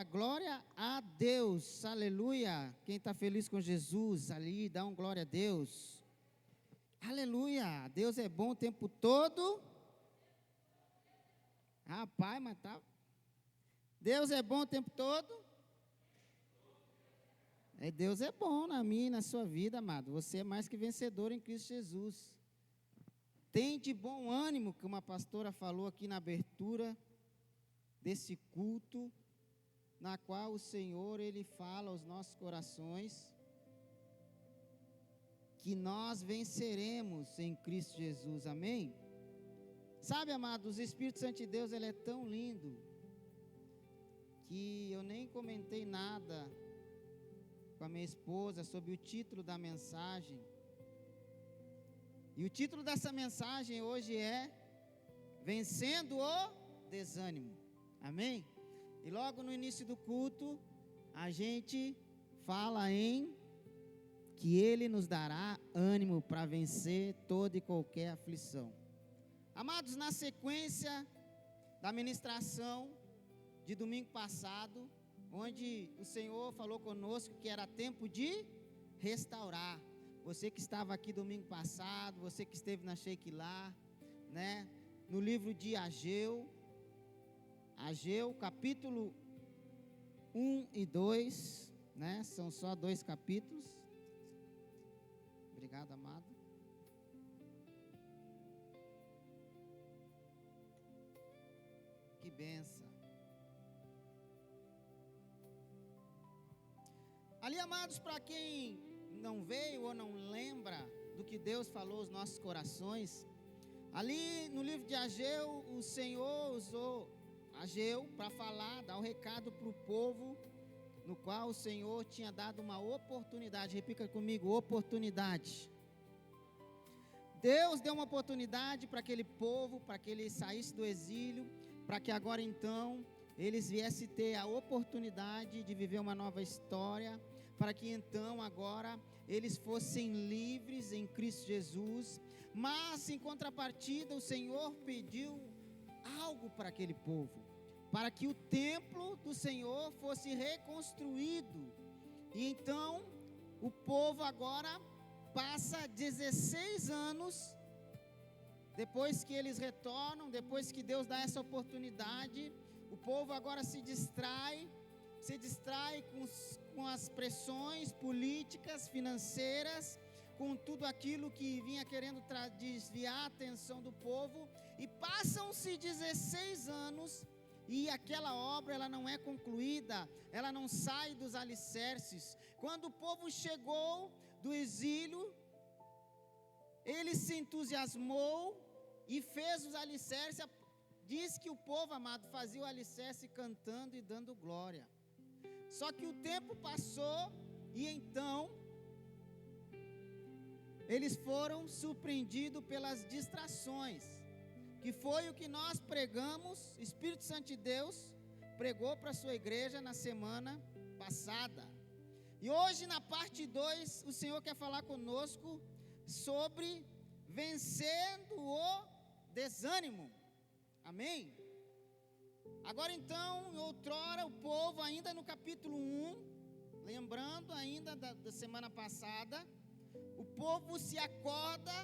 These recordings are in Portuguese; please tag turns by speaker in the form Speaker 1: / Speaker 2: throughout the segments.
Speaker 1: glória a Deus, aleluia. Quem está feliz com Jesus ali, dá um glória a Deus. Aleluia, Deus é bom o tempo todo. Rapaz, mas tá. Deus é bom o tempo todo. Deus é bom na minha e na sua vida, amado. Você é mais que vencedor em Cristo Jesus. Tem de bom ânimo, que uma pastora falou aqui na abertura desse culto, na qual o Senhor, Ele fala aos nossos corações, que nós venceremos em Cristo Jesus, amém? Sabe, amados, o Espírito Santo de Deus, Ele é tão lindo, que eu nem comentei nada com a minha esposa sobre o título da mensagem. E o título dessa mensagem hoje é Vencendo o Desânimo, amém? E logo no início do culto, a gente fala em que Ele nos dará ânimo para vencer toda e qualquer aflição. Amados, na sequência da ministração de domingo passado, onde o Senhor falou conosco que era tempo de restaurar. Você que estava aqui domingo passado, você que esteve na Sheikilá, né? No livro de Ageu, capítulo 1 e 2, né? São só 2 capítulos. Obrigado, amado. Que benção. Ali, amados, para quem não veio ou não lembra do que Deus falou aos nossos corações, ali no livro de Ageu, o Senhor usou Ageu para falar, dar um recado para o povo, no qual o Senhor tinha dado uma oportunidade. Repita comigo, oportunidade. Deus deu uma oportunidade para aquele povo, para que eles saíssem do exílio, para que agora então eles viessem ter a oportunidade de viver uma nova história, para que então agora eles fossem livres em Cristo Jesus. Mas em contrapartida o Senhor pediu algo para aquele povo, para que o templo do Senhor fosse reconstruído. E então o povo agora passa 16 anos, depois que eles retornam, depois que Deus dá essa oportunidade, o povo agora se distrai com as pressões políticas, financeiras, com tudo aquilo que vinha querendo desviar a atenção do povo, e passam-se 16 anos, e aquela obra ela não é concluída, ela não sai dos alicerces. Quando o povo chegou do exílio, ele se entusiasmou e fez os alicerces. Diz que o povo, amado, fazia o alicerce cantando e dando glória. Só que o tempo passou e então eles foram surpreendidos pelas distrações, que foi o que nós pregamos. Espírito Santo de Deus pregou para a sua igreja na semana passada. E hoje, na parte 2, o Senhor quer falar conosco sobre vencendo o desânimo. Amém? Agora então, outrora o povo, ainda no capítulo 1, lembrando ainda da semana passada, o povo se acorda,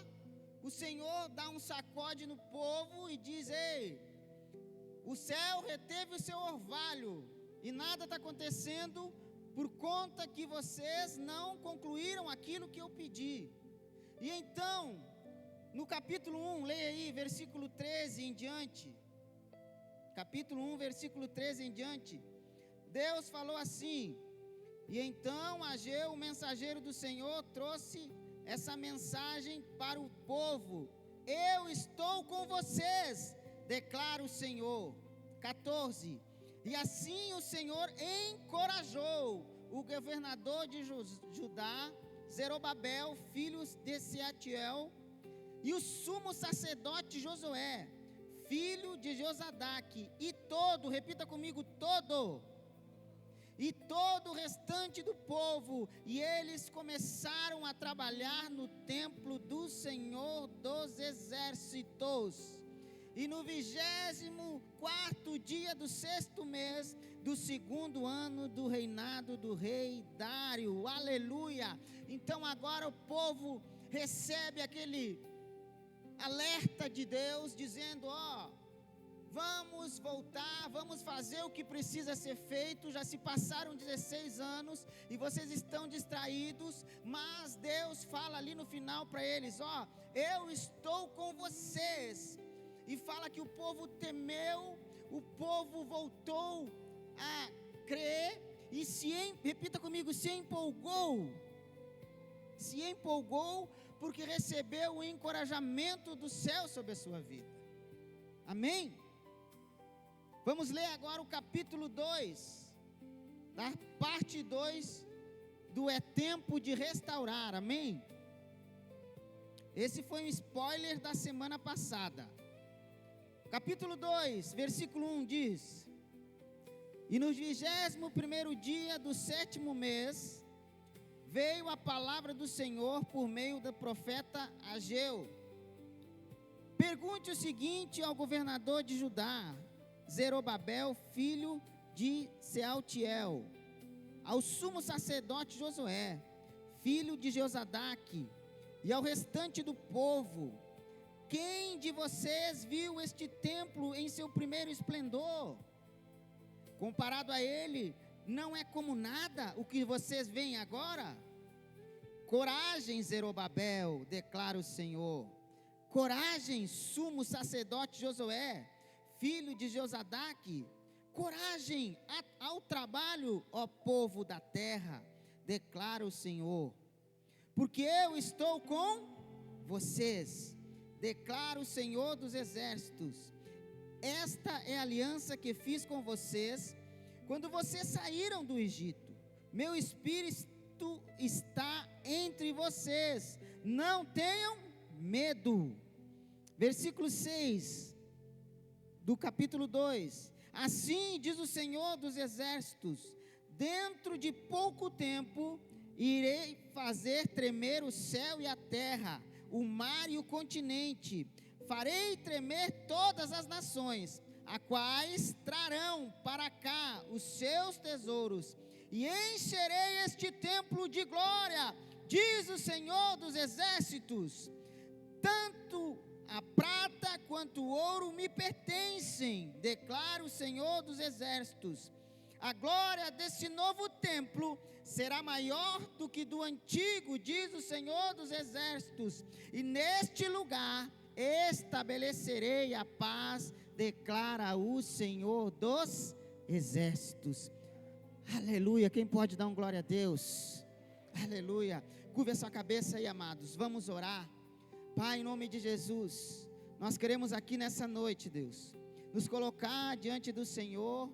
Speaker 1: o Senhor dá um sacode no povo e diz: ei, o céu reteve o seu orvalho e nada está acontecendo por conta que vocês não concluíram aquilo que eu pedi. E então, no capítulo 1, leia aí, versículo 13 em diante. Capítulo 1, versículo 13 em diante. Deus falou assim: e então Ageu, o mensageiro do Senhor, trouxe essa mensagem para o povo: eu estou com vocês, declara o Senhor. 14. E assim o Senhor encorajou o governador de Judá, Zerobabel, filho de Sealtiel, e o sumo sacerdote Josué, filho de Josadaque, e todo, repita comigo, todo o restante do povo, e eles começaram a trabalhar no templo do Senhor dos exércitos. E no 24º dia do 6º mês do 2º ano do reinado do rei Dário. Aleluia! Então agora o povo recebe aquele alerta de Deus, dizendo: vamos voltar, vamos fazer o que precisa ser feito. Já se passaram 16 anos e vocês estão distraídos, mas Deus fala ali no final para eles: eu estou com vocês. E fala que o povo temeu, o povo voltou a crer e repita comigo, se empolgou porque recebeu o encorajamento do céu sobre a sua vida. Amém? Vamos ler agora o capítulo 2, da parte 2 do É Tempo de Restaurar. Amém? Esse foi um spoiler da semana passada. Capítulo 2, versículo 1 diz: E no 21º dia do 7º mês, veio a palavra do Senhor por meio do profeta Ageu. Pergunte o seguinte ao governador de Judá, Zerobabel, filho de Sealtiel, ao sumo sacerdote Josué, filho de Josadaque, e ao restante do povo: quem de vocês viu este templo em seu primeiro esplendor? Comparado a ele, não é como nada o que vocês veem agora? Coragem, Zerobabel, declara o Senhor. Coragem, sumo sacerdote Josué, filho de Josadaque. Coragem ao trabalho, ó povo da terra, declara o Senhor. Porque eu estou com vocês, declara o Senhor dos exércitos. Esta é a aliança que fiz com vocês quando vocês saíram do Egito. Meu espírito está entre vocês, não tenham medo. Versículo 6 do capítulo 2: Assim diz o Senhor dos exércitos: dentro de pouco tempo irei fazer tremer o céu e a terra, o mar e o continente. Farei tremer todas as nações, a quais trarão para cá os seus tesouros, e encherei este templo de glória, diz o Senhor dos exércitos. Tanto a prata quanto o ouro me pertencem, declara o Senhor dos exércitos. A glória desse novo templo será maior do que do antigo, diz o Senhor dos exércitos, e neste lugar estabelecerei a paz, declara o Senhor dos exércitos. Aleluia. Quem pode dar um glória a Deus? Aleluia. Curve a sua cabeça aí, amados, vamos orar. Pai, em nome de Jesus, nós queremos aqui nessa noite, Deus, nos colocar diante do Senhor,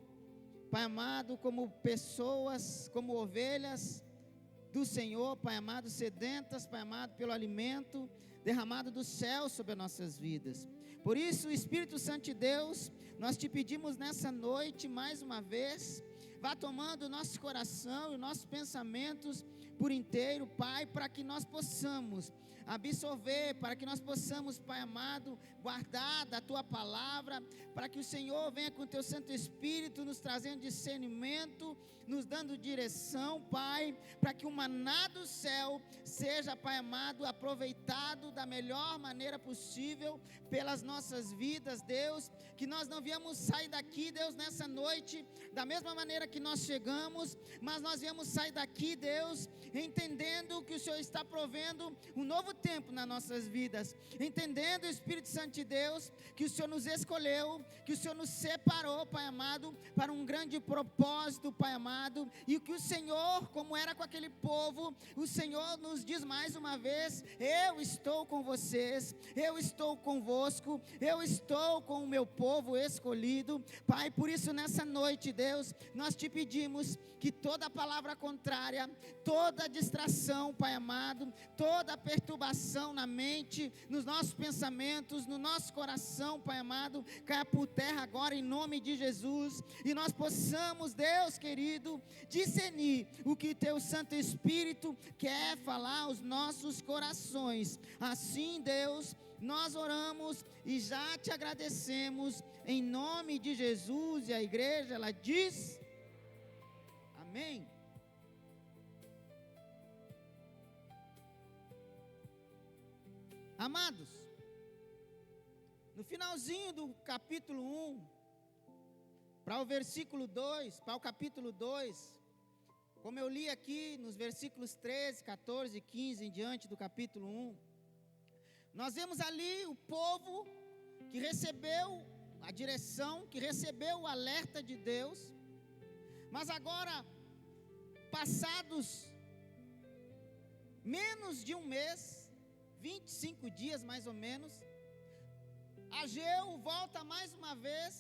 Speaker 1: Pai amado, como pessoas, como ovelhas do Senhor, Pai amado, sedentas, Pai amado, pelo alimento derramado do céu sobre as nossas vidas. Por isso, Espírito Santo de Deus, nós te pedimos nessa noite, mais uma vez, vá tomando o nosso coração e nossos pensamentos por inteiro, Pai, para que nós possamos absorver, para que nós possamos, Pai amado, guardar da Tua palavra, para que o Senhor venha com o Teu Santo Espírito nos trazendo discernimento, nos dando direção, Pai, para que o maná do céu seja, Pai amado, aproveitado da melhor maneira possível pelas nossas vidas, Deus, que nós não viemos sair daqui, Deus, nessa noite, da mesma maneira que nós chegamos, mas nós viemos sair daqui, Deus, entendendo que o Senhor está provendo um novo tempo nas nossas vidas, entendendo, Espírito Santo de Deus, que o Senhor nos escolheu, que o Senhor nos separou, Pai amado, para um grande propósito, Pai amado, e que o Senhor, como era com aquele povo, o Senhor nos diz mais uma vez: eu estou com vocês, eu estou convosco, eu estou com o meu povo escolhido, Pai. Por isso nessa noite, Deus, nós te pedimos que toda palavra contrária, toda toda distração, Pai amado, toda perturbação na mente, nos nossos pensamentos, no nosso coração, Pai amado, caia por terra agora em nome de Jesus, e nós possamos, Deus querido, discernir o que Teu Santo Espírito quer falar aos nossos corações. Assim, Deus, nós oramos e já te agradecemos em nome de Jesus. E a igreja, ela diz amém. Amados, no finalzinho do capítulo 1, para o versículo 2, para o capítulo 2, como eu li aqui nos versículos 13, 14 e 15 em diante do capítulo 1, nós vemos ali o povo que recebeu a direção, que recebeu o alerta de Deus, mas agora, passados menos de um mês, 25 dias mais ou menos, Ageu volta mais uma vez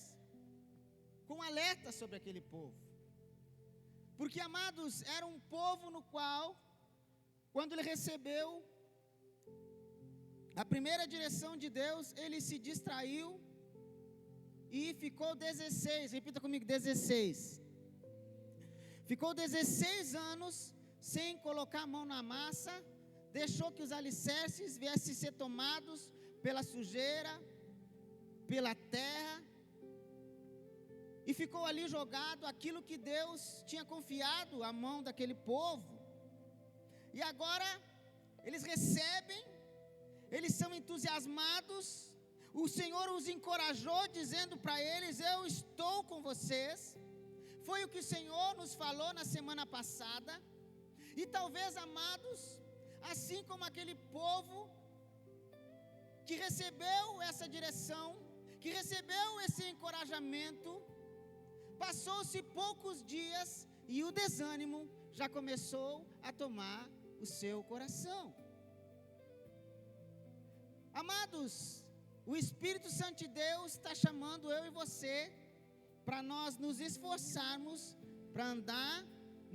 Speaker 1: com alerta sobre aquele povo. Porque, amados, era um povo no qual, quando ele recebeu a primeira direção de Deus, ele se distraiu e ficou 16, repita comigo, 16. Ficou 16 anos sem colocar a mão na massa, deixou que os alicerces viessem ser tomados pela sujeira, pela terra, e ficou ali jogado aquilo que Deus tinha confiado à mão daquele povo. E agora, eles recebem, eles são entusiasmados, o Senhor os encorajou, dizendo para eles: eu estou com vocês. Foi o que o Senhor nos falou na semana passada. E talvez, amados, assim como aquele povo que recebeu essa direção, que recebeu esse encorajamento, passou-se poucos dias e o desânimo já começou a tomar o seu coração. Amados, o Espírito Santo de Deus está chamando eu e você para nós nos esforçarmos para andar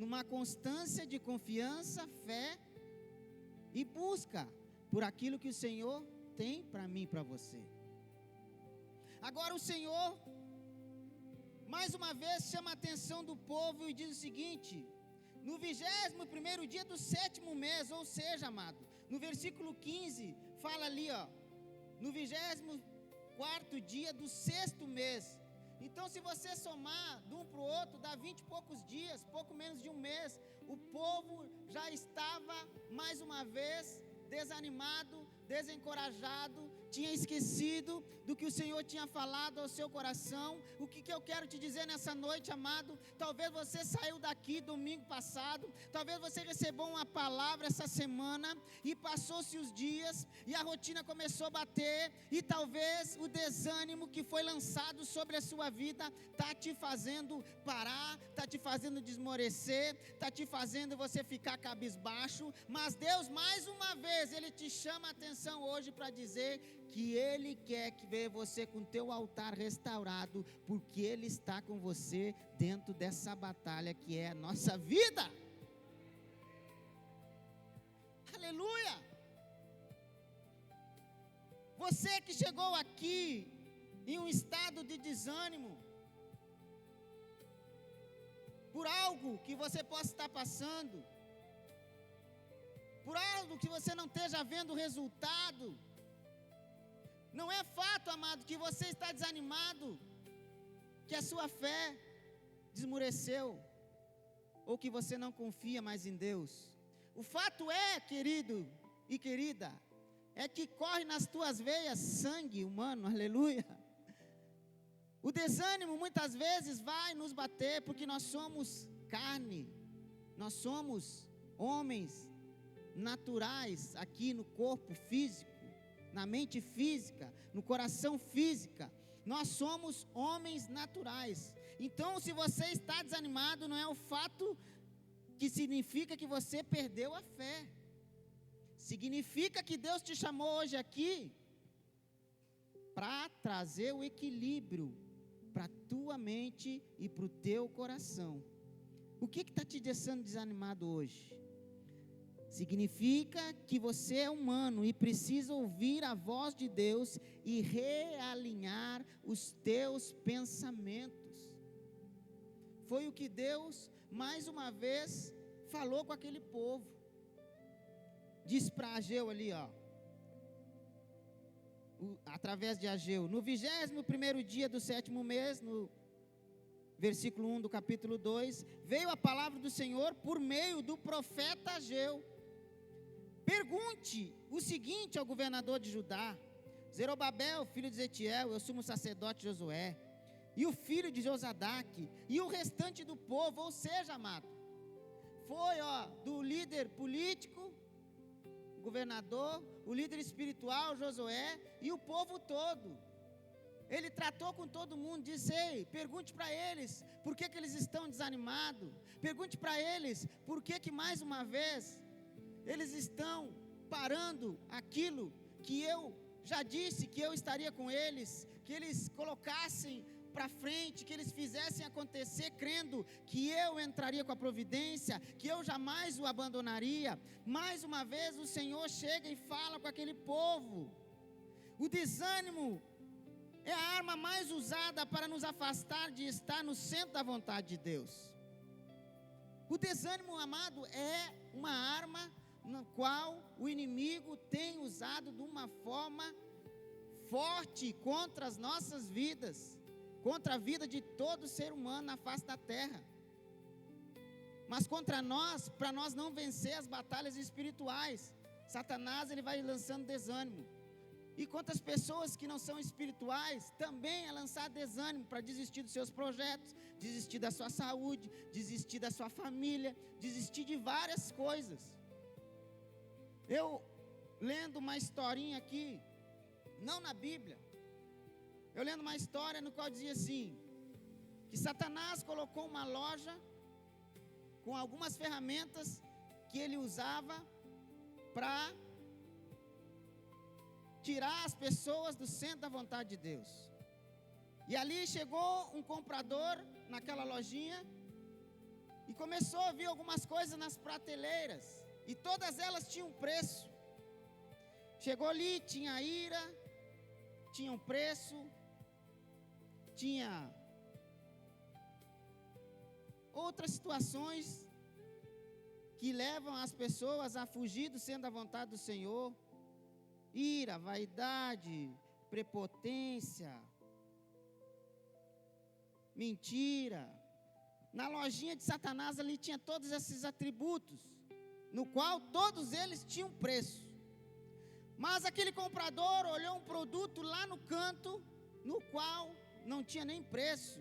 Speaker 1: numa constância de confiança, fé e busca por aquilo que o Senhor tem para mim e para você. Agora o Senhor, mais uma vez, chama a atenção do povo e diz o seguinte, no 21º dia do 7º mês, ou seja, amado, no versículo 15, fala ali, no 24º dia do 6º mês. Então, se você somar de um para o outro, dá 20 e poucos dias, pouco menos de um mês, o povo já estava, mais uma vez, desanimado, desencorajado, tinha esquecido do que o Senhor tinha falado ao seu coração. O que eu quero te dizer nessa noite, amado? Talvez você saiu daqui domingo passado, talvez você recebeu uma palavra essa semana, e passou-se os dias, e a rotina começou a bater, e talvez o desânimo que foi lançado sobre a sua vida, está te fazendo parar, está te fazendo desmorecer, está te fazendo você ficar cabisbaixo, mas Deus, mais uma vez, Ele te chama a atenção hoje para dizer que Ele quer ver você com teu altar restaurado, porque Ele está com você dentro dessa batalha que é a nossa vida. Aleluia! Você que chegou aqui em um estado de desânimo, por algo que você possa estar passando, por algo que você não esteja vendo resultado, não é fato, amado, que você está desanimado, que a sua fé desmoreceu, ou que você não confia mais em Deus. O fato é, querido e querida, é que corre nas tuas veias sangue humano, aleluia. O desânimo muitas vezes vai nos bater, porque nós somos carne, nós somos homens naturais aqui no corpo físico, na mente física, no coração física. Nós somos homens naturais. Então, se você está desanimado, não é o fato que significa que você perdeu a fé. Significa que Deus te chamou hoje aqui para trazer o equilíbrio para a tua mente e para o teu coração. O que está te deixando desanimado hoje? Significa que você é humano e precisa ouvir a voz de Deus e realinhar os teus pensamentos. Foi o que Deus, mais uma vez, falou com aquele povo. Diz para Ageu ali, ó, através de Ageu: no 21º dia do 7º mês, no versículo 1 do capítulo 2, veio a palavra do Senhor por meio do profeta Ageu. Pergunte o seguinte ao governador de Judá, Zerobabel, filho de Zetiel, o sumo sacerdote Josué, e o filho de Josadaque, e o restante do povo, ou seja, amado, foi, do líder político, governador, o líder espiritual, Josué, e o povo todo. Ele tratou com todo mundo, disse: ei, pergunte para eles, por que eles estão desanimados? Pergunte para eles, por que mais uma vez, eles estão parando aquilo que eu já disse, que eu estaria com eles, que eles colocassem para frente, que eles fizessem acontecer, crendo que eu entraria com a providência, que eu jamais o abandonaria. Mais uma vez o Senhor chega e fala com aquele povo. O desânimo é a arma mais usada para nos afastar de estar no centro da vontade de Deus. O desânimo, amado, é uma arma na qual o inimigo tem usado de uma forma forte contra as nossas vidas, contra a vida de todo ser humano na face da terra. Mas contra nós, para nós não vencer as batalhas espirituais, Satanás ele vai lançando desânimo. E quantas pessoas que não são espirituais, também é lançar desânimo para desistir dos seus projetos, desistir da sua saúde, desistir da sua família, desistir de várias coisas. Eu lendo uma historinha aqui, não na Bíblia, eu lendo uma história no qual dizia assim, que Satanás colocou uma loja com algumas ferramentas que ele usava para tirar as pessoas do centro da vontade de Deus. E ali chegou um comprador naquela lojinha e começou a ver algumas coisas nas prateleiras, e todas elas tinham preço. Chegou ali, tinha ira, tinha um preço, tinha outras situações que levam as pessoas a fugir do centro da vontade do Senhor. Ira, vaidade, prepotência, mentira. Na lojinha de Satanás ali tinha todos esses atributos, no qual todos eles tinham preço. Mas aquele comprador olhou um produto lá no canto, no qual não tinha nem preço,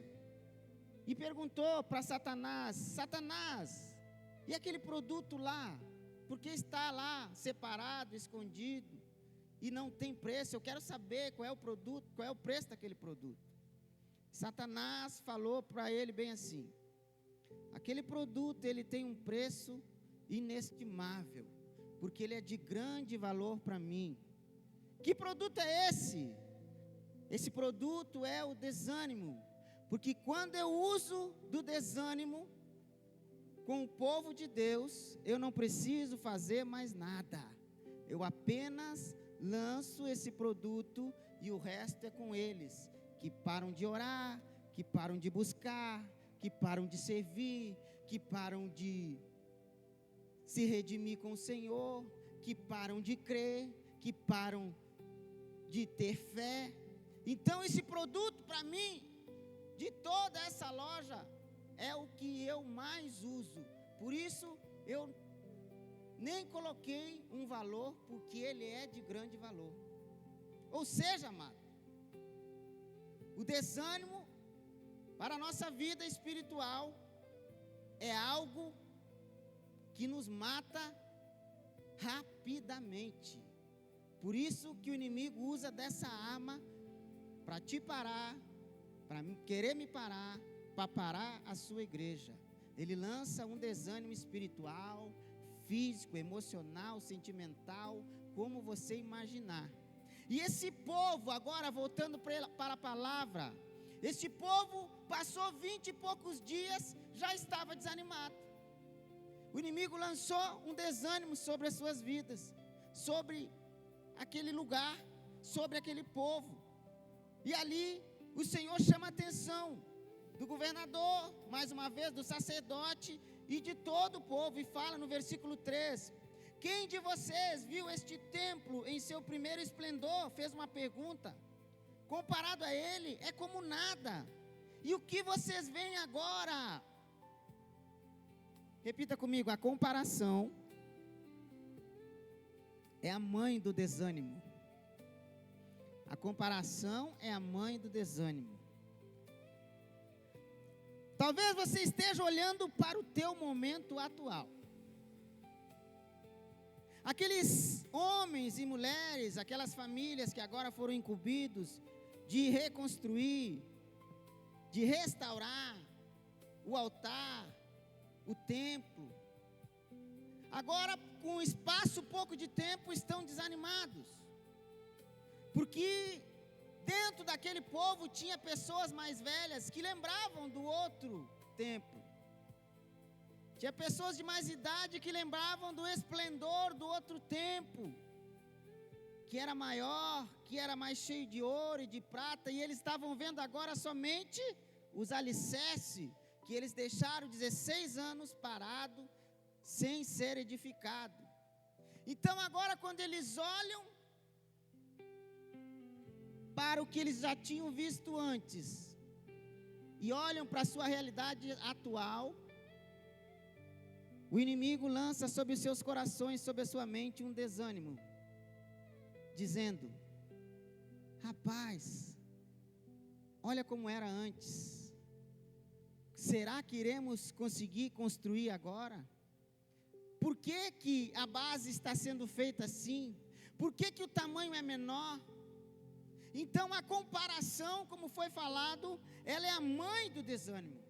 Speaker 1: e perguntou para Satanás: Satanás, e aquele produto lá, por que está lá separado, escondido, e não tem preço? Eu quero saber qual é o produto, qual é o preço daquele produto. Satanás falou para ele bem assim: aquele produto ele tem um preço inestimável, porque ele é de grande valor para mim. Que produto é esse? Esse produto é o desânimo, porque quando eu uso do desânimo com o povo de Deus, eu não preciso fazer mais nada, eu apenas lanço esse produto e o resto é com eles, que param de orar, que param de buscar, que param de servir, que param de se redimir com o Senhor, que param de crer, que param de ter fé. Então esse produto para mim, de toda essa loja, é o que eu mais uso. Por isso eu nem coloquei um valor, porque ele é de grande valor. Ou seja, amado, o desânimo para a nossa vida espiritual é algo que nos mata rapidamente. Por isso que o inimigo usa dessa arma para te parar, para querer me parar, para parar a sua igreja. Ele lança um desânimo espiritual, físico, emocional, sentimental, como você imaginar. E esse povo, agora voltando para a palavra, esse povo passou 20 e poucos dias, já estava desanimado. o inimigo lançou um desânimo sobre as suas vidas, sobre aquele lugar, sobre aquele povo. E ali o Senhor chama a atenção do governador, mais uma vez, do sacerdote e de todo o povo, e fala no versículo 3: quem de vocês viu este templo em seu primeiro esplendor? Fez uma pergunta. Comparado a ele, é como nada. E o que vocês veem agora? Repita comigo: a comparação é a mãe do desânimo. A comparação é a mãe do desânimo. Talvez você esteja olhando para o teu momento atual. Aqueles homens e mulheres, aquelas famílias que agora foram incumbidos de reconstruir, de restaurar o altar, o templo. Agora, com espaço pouco de tempo, estão desanimados. Porque dentro daquele povo tinha pessoas mais velhas que lembravam do outro templo. Tinha pessoas de mais idade que lembravam do esplendor do outro templo, que era maior, que era mais cheio de ouro e de prata, e eles estavam vendo agora somente os alicerces, que eles deixaram 16 anos parado, sem ser edificado. Então agora, quando eles olham para o que eles já tinham visto antes, e olham para a sua realidade atual, o inimigo lança sobre os seus corações, sobre a sua mente, um desânimo, dizendo: rapaz, olha como era antes. Será que iremos conseguir construir agora? Por que que a base está sendo feita assim? Por que que o tamanho é menor? Então a comparação, como foi falado, ela é a mãe do desânimo.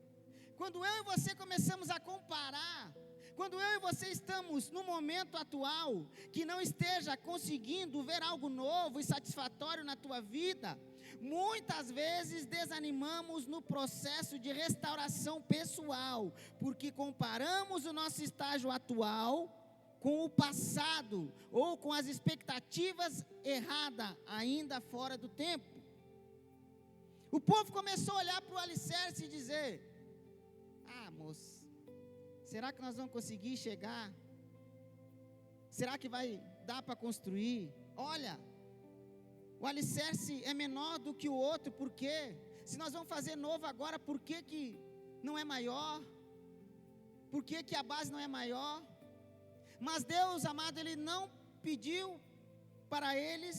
Speaker 1: Quando eu e você começamos a comparar, quando eu e você estamos no momento atual, que não esteja conseguindo ver algo novo e satisfatório na tua vida, muitas vezes desanimamos no processo de restauração pessoal, porque comparamos o nosso estágio atual com o passado, ou com as expectativas erradas, ainda fora do tempo. O povo começou a olhar para o alicerce e dizer: moço, será que nós vamos conseguir chegar? Será que vai dar para construir? Olha, o alicerce é menor do que o outro, por quê? Se nós vamos fazer novo agora, por que que não é maior? Por que que a base não é maior? Mas Deus, amado, Ele não pediu para eles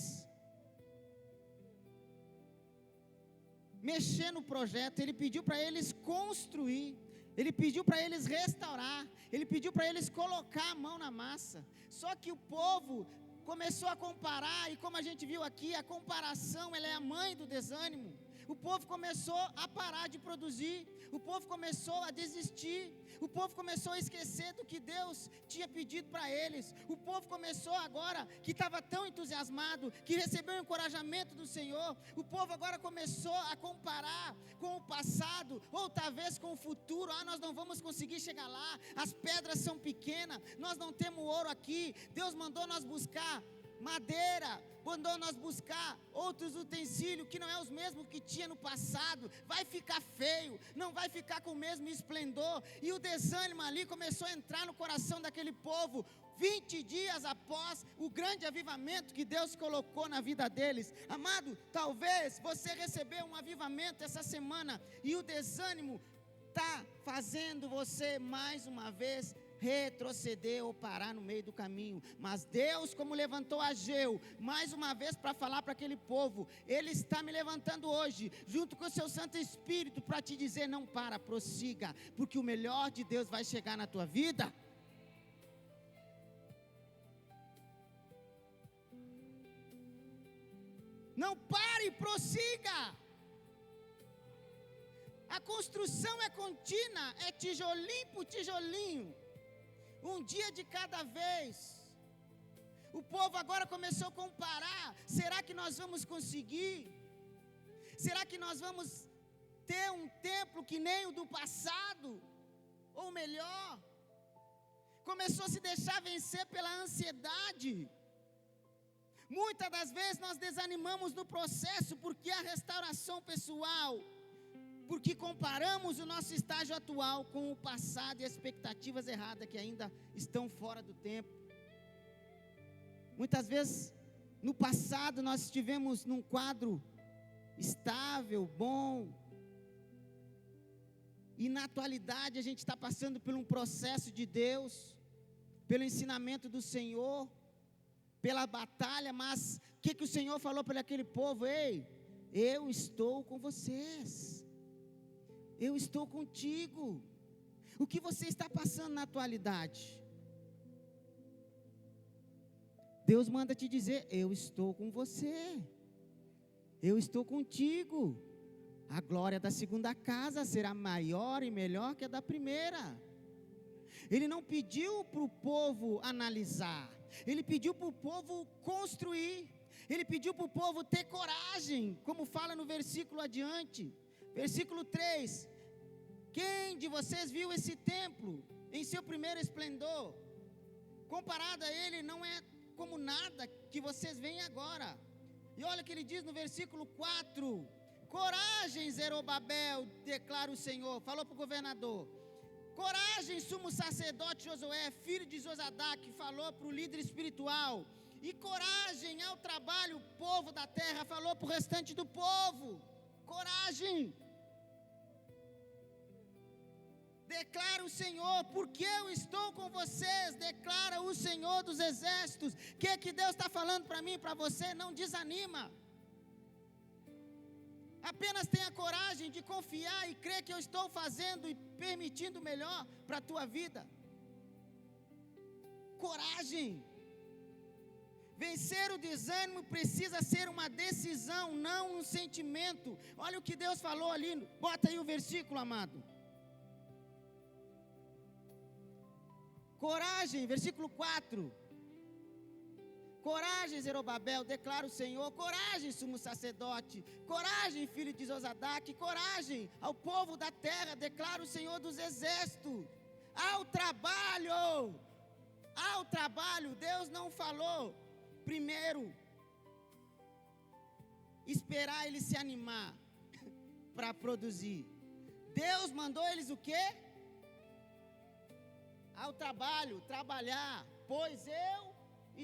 Speaker 1: mexer no projeto, Ele pediu para eles construir, Ele pediu para eles restaurar, Ele pediu para eles colocar a mão na massa. Só que o povo começou a comparar, e como a gente viu aqui, a comparação, ela é a mãe do desânimo. O povo começou a parar de produzir, o povo começou a desistir, o povo começou a esquecer do que Deus tinha pedido para eles. O povo começou agora, que estava tão entusiasmado, que recebeu o encorajamento do Senhor, o povo agora começou a comparar com o passado, ou talvez com o futuro. Nós não vamos conseguir chegar lá, as pedras são pequenas, nós não temos ouro aqui, Deus mandou nós buscar madeira, mandou nós buscar outros utensílios que não é os mesmos que tinha no passado, vai ficar feio, não vai ficar com o mesmo esplendor. E o desânimo ali começou a entrar no coração daquele povo, 20 dias após o grande avivamento que Deus colocou na vida deles. Amado, talvez você recebeu um avivamento essa semana, e o desânimo está fazendo você mais uma vez retroceder ou parar no meio do caminho. Mas Deus, como levantou Ageu mais uma vez para falar para aquele povo, Ele está me levantando hoje, junto com o seu Santo Espírito, para te dizer: não para, prossiga, porque o melhor de Deus vai chegar na tua vida. Não pare, prossiga. A construção é contínua, é tijolinho por tijolinho, um dia de cada vez. O povo agora começou a comparar: será que nós vamos conseguir? Será que nós vamos ter um templo que nem o do passado? Ou melhor? começou a se deixar vencer pela ansiedade. Muitas das vezes nós desanimamos no processo porque a restauração pessoal, porque comparamos o nosso estágio atual com o passado e expectativas erradas que ainda estão fora do tempo. Muitas vezes, no passado, nós estivemos num quadro estável, bom, e na atualidade a gente está passando por um processo de Deus, pelo ensinamento do Senhor, pela batalha, mas o que o Senhor falou para aquele povo? Ei, eu estou com vocês, eu estou contigo. O que você está passando na atualidade? Deus manda te dizer, eu estou com você, eu estou contigo. A glória da segunda casa será maior e melhor que a da primeira. Ele não pediu para o povo analisar, ele pediu para o povo construir, ele pediu para o povo ter coragem, como fala no versículo adiante, versículo 3, quem de vocês viu esse templo em seu primeiro esplendor? Comparado a ele, não é como nada que vocês veem agora. E olha o que ele diz no versículo 4, coragem, Zerobabel, declara o Senhor, falou para o governador. Coragem, sumo sacerdote Josué, filho de Josadac, falou para o líder espiritual. E coragem ao trabalho, povo da terra, falou para o restante do povo. Coragem. Declara o Senhor, porque eu estou com vocês, declara o Senhor dos exércitos. O que Deus está falando para mim e para você? Não desanima. Apenas tenha coragem de confiar e crer que eu estou fazendo e permitindo o melhor para a tua vida. Coragem. Vencer o desânimo precisa ser uma decisão, não um sentimento. Olha o que Deus falou ali, bota aí o versículo, amado. Coragem, versículo 4. Coragem, Zerobabel, declara o Senhor. Coragem, sumo sacerdote. Coragem, filho de Josadac. Coragem ao povo da terra, declara o Senhor dos exércitos. Ao trabalho. Ao trabalho. Deus não falou primeiro esperar eles se animar para produzir. Deus mandou eles o quê? Ao trabalho, trabalhar, pois eu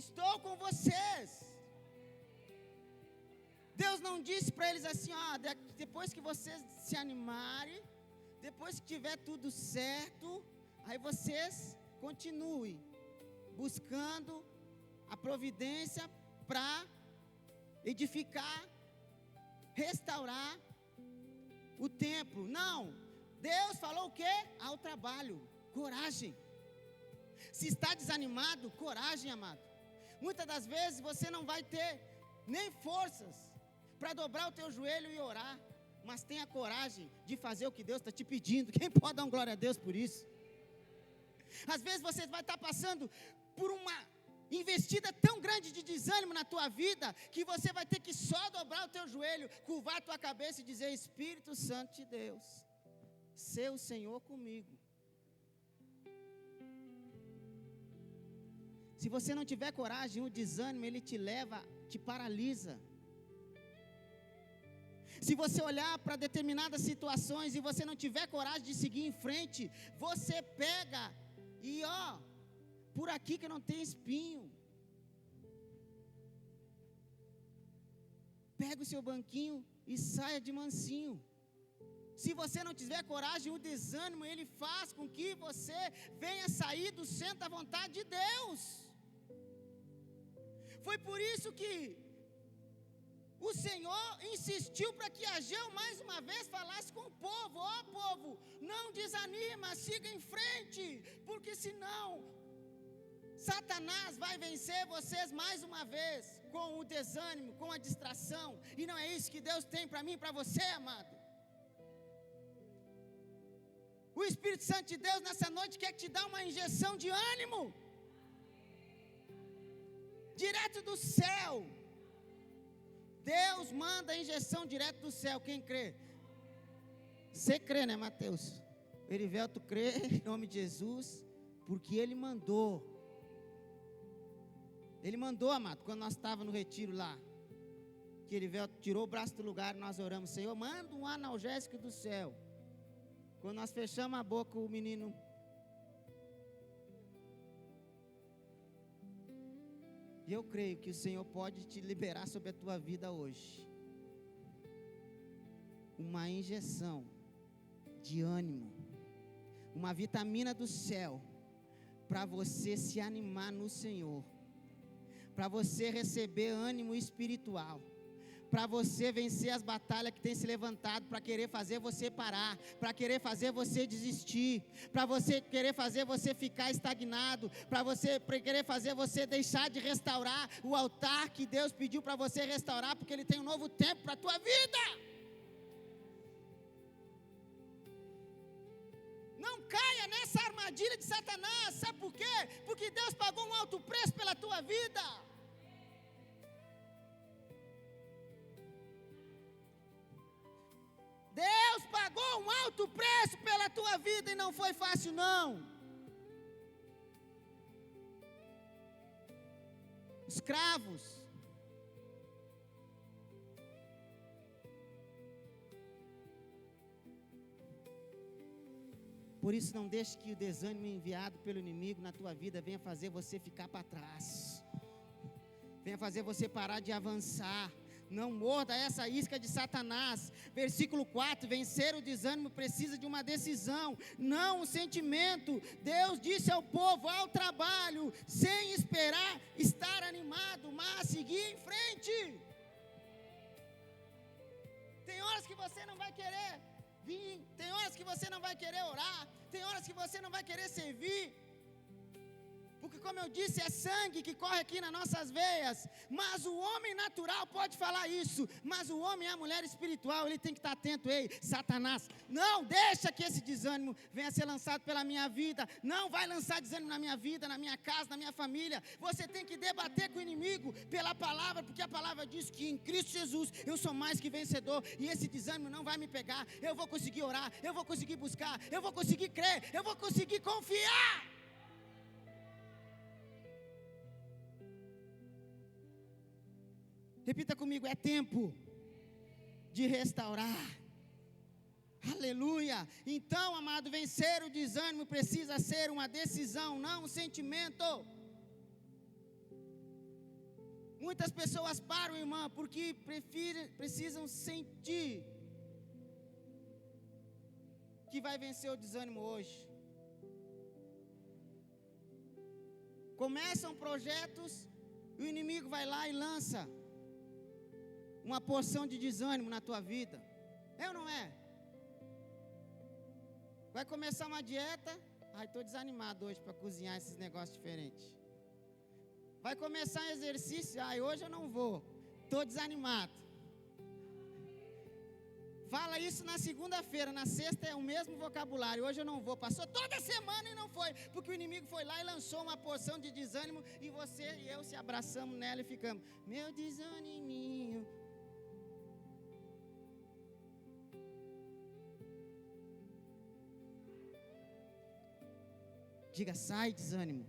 Speaker 1: estou com vocês. Deus não disse para eles assim, depois que vocês se animarem, depois que tiver tudo certo, aí vocês continuem buscando a providência para edificar, restaurar o templo. Não, Deus falou o quê? Ao trabalho, coragem. Se está desanimado, coragem, amado. Muitas das vezes você não vai ter nem forças para dobrar o teu joelho e orar, mas tenha coragem de fazer o que Deus está te pedindo. Quem pode dar uma glória a Deus por isso? Às vezes você vai estar passando por uma investida tão grande de desânimo na tua vida, que você vai ter que só dobrar o teu joelho, curvar a tua cabeça e dizer, Espírito Santo de Deus, ser o Senhor comigo. Se você não tiver coragem, o desânimo, ele te leva, te paralisa. Se você olhar para determinadas situações e você não tiver coragem de seguir em frente, você pega e por aqui que não tem espinho. Pega o seu banquinho e saia de mansinho. Se você não tiver coragem, o desânimo, ele faz com que você venha sair do centro da vontade de Deus. Foi por isso que o Senhor insistiu para que Ageu mais uma vez falasse com o povo, povo, não desanima, siga em frente, porque senão Satanás vai vencer vocês mais uma vez, com o desânimo, com a distração, e não é isso que Deus tem para mim e para você, amado. O Espírito Santo de Deus nessa noite quer te dar uma injeção de ânimo, direto do céu. Deus manda a injeção direto do céu, quem crê? Você crê, né, Mateus? Erivelto crê, em nome de Jesus. Porque Ele mandou. Ele mandou, amado, quando nós estávamos no retiro lá. Que Ele veio, tirou o braço do lugar e nós oramos. Senhor, manda um analgésico do céu. Quando nós fechamos a boca, o menino... E eu creio que o Senhor pode te liberar sobre a tua vida hoje. Uma injeção de ânimo. Uma vitamina do céu. Para você se animar no Senhor. Para você receber ânimo espiritual. Para você vencer as batalhas que tem se levantado, para querer fazer você parar, para querer fazer você desistir, para você querer fazer você ficar estagnado, para querer fazer você deixar de restaurar o altar que Deus pediu para você restaurar, porque Ele tem um novo tempo para a tua vida. Não caia nessa armadilha de Satanás, sabe por quê? Porque Deus pagou um alto preço pela tua vida. Deus pagou um alto preço pela tua vida e não foi fácil não. Escravos. Por isso não deixe que o desânimo enviado pelo inimigo na tua vida venha fazer você ficar para trás. Venha fazer você parar de avançar. Não morda essa isca de Satanás. Versículo 4, vencer o desânimo precisa de uma decisão, não um sentimento. Deus disse ao povo, ao trabalho, sem esperar estar animado, mas seguir em frente. Tem horas que você não vai querer vir, tem horas que você não vai querer orar, tem horas que você não vai querer servir. Porque como eu disse, é sangue que corre aqui nas nossas veias. Mas o homem natural pode falar isso. Mas o homem e a mulher espiritual, ele tem que estar atento. Ei, Satanás, não deixa que esse desânimo venha ser lançado pela minha vida. Não vai lançar desânimo na minha vida, na minha casa, na minha família. Você tem que debater com o inimigo pela palavra. Porque a palavra diz que em Cristo Jesus eu sou mais que vencedor. E esse desânimo não vai me pegar. Eu vou conseguir orar, eu vou conseguir buscar, eu vou conseguir crer, eu vou conseguir confiar. Repita comigo, é tempo de restaurar. Aleluia. Então, amado, vencer o desânimo precisa ser uma decisão, não um sentimento. Muitas pessoas param, irmã, porque precisam sentir que vai vencer o desânimo hoje. Começam projetos, o inimigo vai lá e lança uma porção de desânimo na tua vida. É ou não é? Vai começar uma dieta. Ai, estou desanimado hoje para cozinhar esses negócios diferentes. Vai começar um exercício. Ai, hoje eu não vou. Estou desanimado. Fala isso na segunda-feira. Na sexta é o mesmo vocabulário. Hoje eu não vou. Passou toda semana e não foi. Porque o inimigo foi lá e lançou uma porção de desânimo. E você e eu se abraçamos nela e ficamos. Meu desaniminho. Diga, sai desânimo.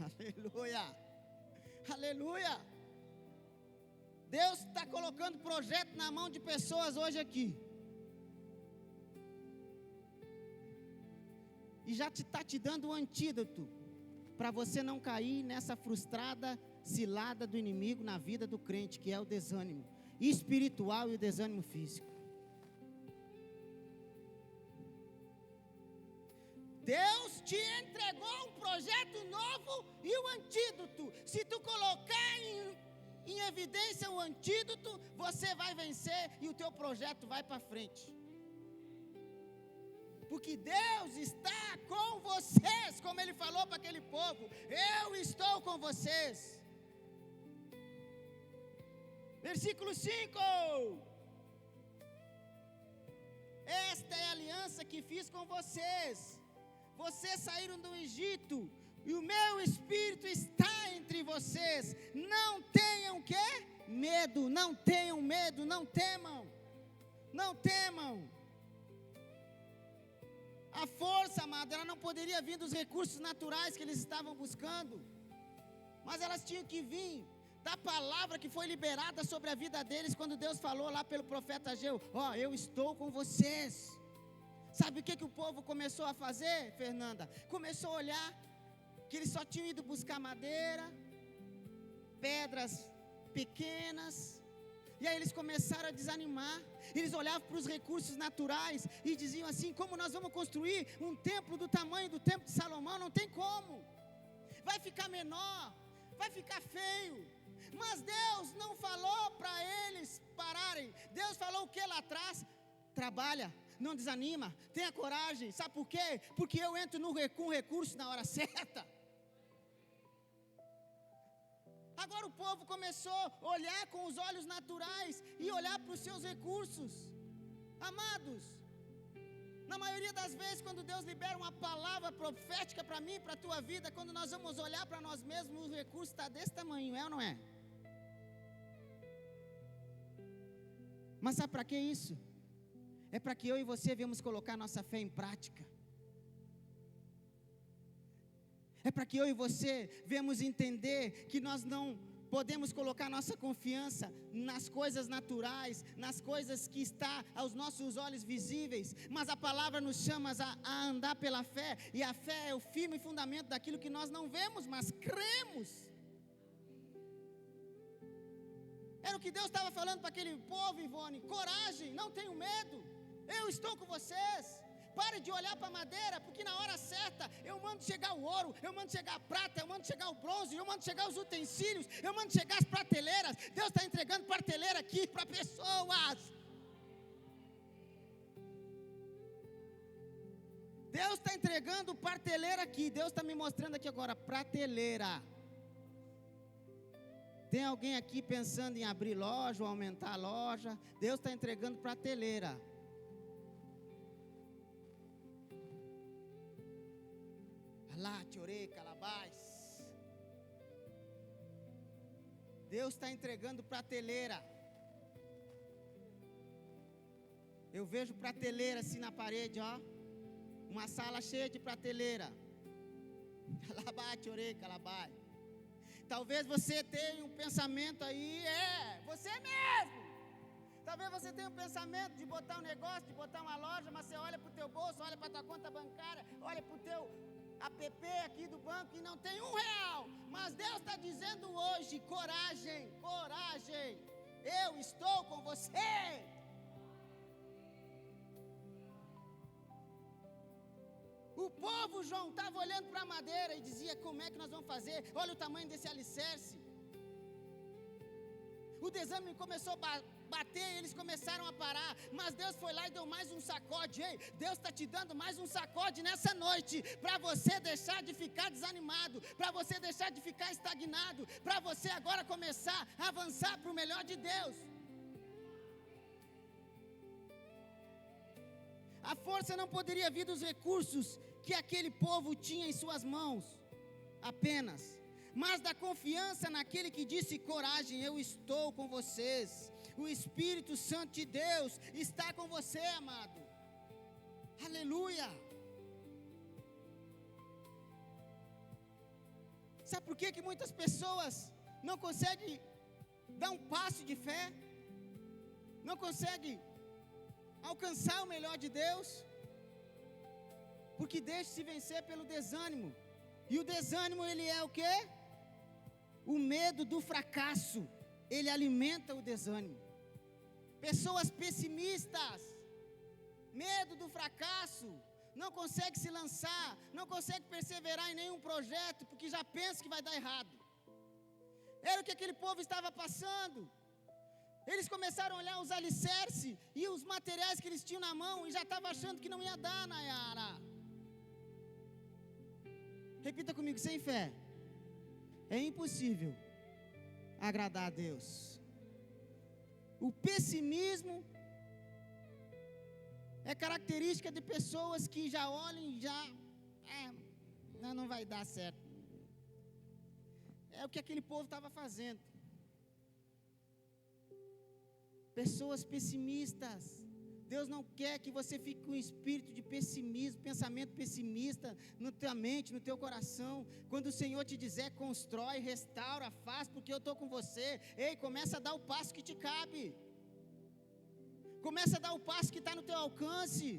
Speaker 1: Aleluia. Aleluia. Deus está colocando projeto na mão de pessoas hoje aqui. E já está te dando um antídoto para você não cair nessa frustrada cilada do inimigo na vida do crente, que é o desânimo espiritual e o desânimo físico. Deus te entregou um projeto novo e o antídoto. Se tu colocar em evidência o antídoto, você vai vencer e o teu projeto vai para frente. Porque Deus está com vocês, como Ele falou para aquele povo. Eu estou com vocês. Versículo 5. Esta é a aliança que fiz com vocês. Vocês saíram do Egito e o meu Espírito está entre vocês. Não tenham o quê? Medo. Não tenham medo. Não temam. Não temam. A força, amado, ela não poderia vir dos recursos naturais que eles estavam buscando, mas elas tinham que vir da palavra que foi liberada sobre a vida deles, quando Deus falou lá pelo profeta Ageu: ó, eu estou com vocês. Sabe o que o povo começou a fazer, Fernanda? Começou a olhar que eles só tinham ido buscar madeira, pedras pequenas, e aí eles começaram a desanimar. Eles olhavam para os recursos naturais e diziam assim: como nós vamos construir um templo do tamanho do templo de Salomão? Não tem como, vai ficar menor, vai ficar feio. Mas Deus não falou para eles pararem. Deus falou o que lá atrás? Trabalha, não desanima, tenha coragem. Sabe por quê? Porque eu entro com recurso na hora certa. Agora o povo começou a olhar com os olhos naturais e olhar para os seus recursos. Amados, na maioria das vezes, quando Deus libera uma palavra profética para mim, para a tua vida, quando nós vamos olhar para nós mesmos, o recurso está desse tamanho, é ou não é? Mas sabe para que isso? É para que eu e você venhamos colocar nossa fé em prática. É para que eu e você venhamos entender que nós não podemos colocar nossa confiança nas coisas naturais, nas coisas que estão aos nossos olhos visíveis, mas a palavra nos chama a andar pela fé, e a fé é o firme fundamento daquilo que nós não vemos, mas cremos. Era o que Deus estava falando para aquele povo, Ivone: coragem, não tenham medo, eu estou com vocês. Pare de olhar para a madeira, porque na hora certa eu mando chegar o ouro, eu mando chegar a prata, eu mando chegar o bronze, eu mando chegar os utensílios, eu mando chegar as prateleiras. Deus está entregando prateleira aqui para pessoas. Deus está entregando prateleira aqui. Deus está me mostrando aqui agora, prateleira. Tem alguém aqui pensando em abrir loja ou aumentar a loja? Deus está entregando prateleira. Lá, chorei, calabás. Deus está entregando prateleira. Eu vejo prateleira assim na parede, ó. Uma sala cheia de prateleira. Calabás, chorei, calabás. Talvez você tenha um pensamento aí, você mesmo. Talvez você tenha um pensamento de botar um negócio, de botar uma loja, mas você olha para o teu bolso, olha para a tua conta bancária, olha para o teu app aqui do banco e não tem R$1. Mas Deus está dizendo hoje: coragem, coragem, eu estou com você. O povo, João, estava olhando para a madeira e dizia: como é que nós vamos fazer? Olha o tamanho desse alicerce. O desânimo começou a bater, eles começaram a parar, mas Deus foi lá e deu mais um sacode. Ei, Deus está te dando mais um sacode nessa noite, para você deixar de ficar desanimado, para você deixar de ficar estagnado, para você agora começar a avançar para o melhor de Deus. A força não poderia vir dos recursos que aquele povo tinha em suas mãos apenas, mas da confiança naquele que disse: coragem, eu estou com vocês. O Espírito Santo de Deus está com você, amado. Aleluia. Sabe por que muitas pessoas não conseguem dar um passo de fé? Não conseguem alcançar o melhor de Deus? Porque deixa-se vencer pelo desânimo. E o desânimo, ele é o quê? O medo do fracasso. Ele alimenta o desânimo. Pessoas pessimistas, medo do fracasso, não consegue se lançar, não consegue perseverar em nenhum projeto, porque já pensa que vai dar errado. Era o que aquele povo estava passando. Eles começaram a olhar os alicerces e os materiais que eles tinham na mão e já estavam achando que não ia dar, Nayara. Repita comigo: sem fé é impossível agradar a Deus. O pessimismo é característica de pessoas que já olham e já não vai dar certo. É o que aquele povo estava fazendo. Pessoas pessimistas, Deus não quer que você fique com um espírito de pessimismo, pensamento pessimista na tua mente, no teu coração. Quando o Senhor te dizer, constrói, restaura, faz, porque eu estou com você. Ei, começa a dar o passo que te cabe. Começa a dar o passo que está no teu alcance.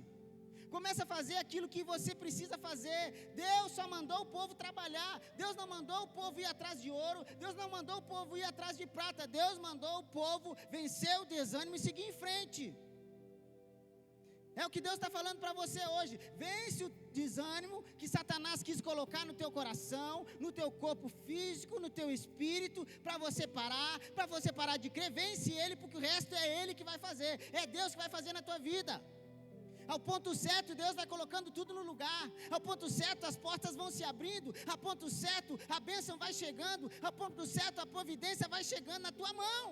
Speaker 1: Começa a fazer aquilo que você precisa fazer. Deus só mandou o povo trabalhar. Deus não mandou o povo ir atrás de ouro. Deus não mandou o povo ir atrás de prata. Deus mandou o povo vencer o desânimo e seguir em frente. É o que Deus está falando para você hoje. Vence o desânimo que Satanás quis colocar no teu coração, no teu corpo físico, no teu espírito, para você parar de crer. Vence ele, porque o resto é ele que vai fazer. É Deus que vai fazer na tua vida. Ao ponto certo, Deus vai colocando tudo no lugar. Ao ponto certo, as portas vão se abrindo. Ao ponto certo, a bênção vai chegando. Ao ponto certo, a providência vai chegando na tua mão.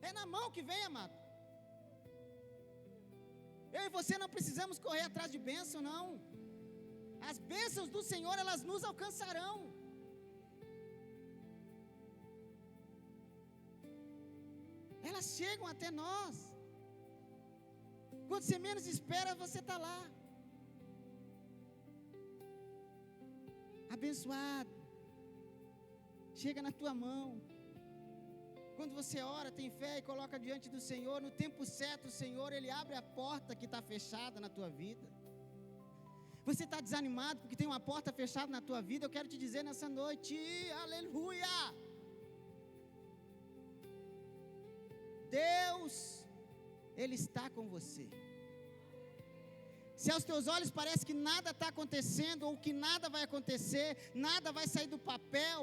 Speaker 1: É na mão que vem, amado. Eu e você não precisamos correr atrás de bênção, não. As bênçãos do Senhor, elas nos alcançarão. Elas chegam até nós. Quando você menos espera, você está lá. Abençoado. Chega na tua mão. Quando você ora, tem fé e coloca diante do Senhor, no tempo certo o Senhor, Ele abre a porta que está fechada na tua vida. Você está desanimado porque tem uma porta fechada na tua vida. Eu quero te dizer nessa noite, aleluia! Deus, Ele está com você. Se aos teus olhos parece que nada está acontecendo, ou que nada vai acontecer, nada vai sair do papel,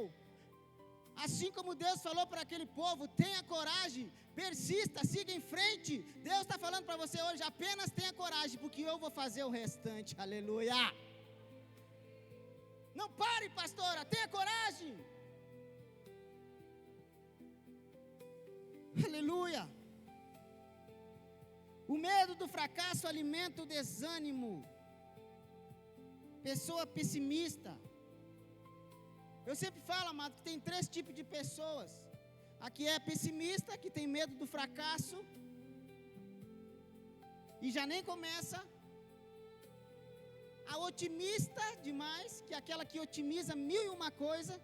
Speaker 1: assim como Deus falou para aquele povo, tenha coragem, persista, siga em frente. Deus está falando para você hoje, apenas tenha coragem, porque eu vou fazer o restante, aleluia. Não pare, pastora, tenha coragem. Aleluia. O medo do fracasso alimenta o desânimo. Pessoa pessimista. Eu sempre falo, amado, que tem 3 tipos de pessoas. A que é pessimista, que tem medo do fracasso e já nem começa. A otimista demais, que é aquela que otimiza 1001 coisa.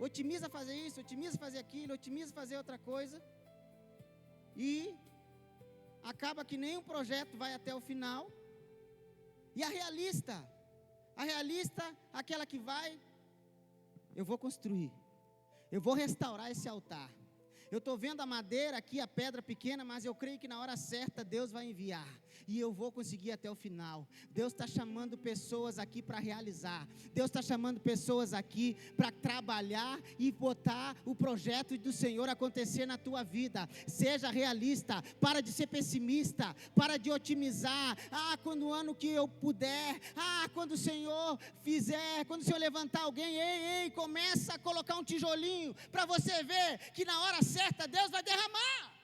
Speaker 1: Otimiza fazer isso, otimiza fazer aquilo, otimiza fazer outra coisa. E acaba que nenhum projeto vai até o final. E a realista, aquela que vai, eu vou construir, eu vou restaurar esse altar. Eu estou vendo a madeira aqui, a pedra pequena, mas eu creio que na hora certa Deus vai enviar. E eu vou conseguir até o final. Deus está chamando pessoas aqui para realizar. Deus está chamando pessoas aqui para trabalhar e botar o projeto do Senhor acontecer na tua vida. Seja realista, para de ser pessimista, para de otimizar. Quando o ano que eu puder, quando o Senhor fizer, quando o Senhor levantar alguém, ei, começa a colocar um tijolinho, para você ver que na hora certa Deus vai derramar.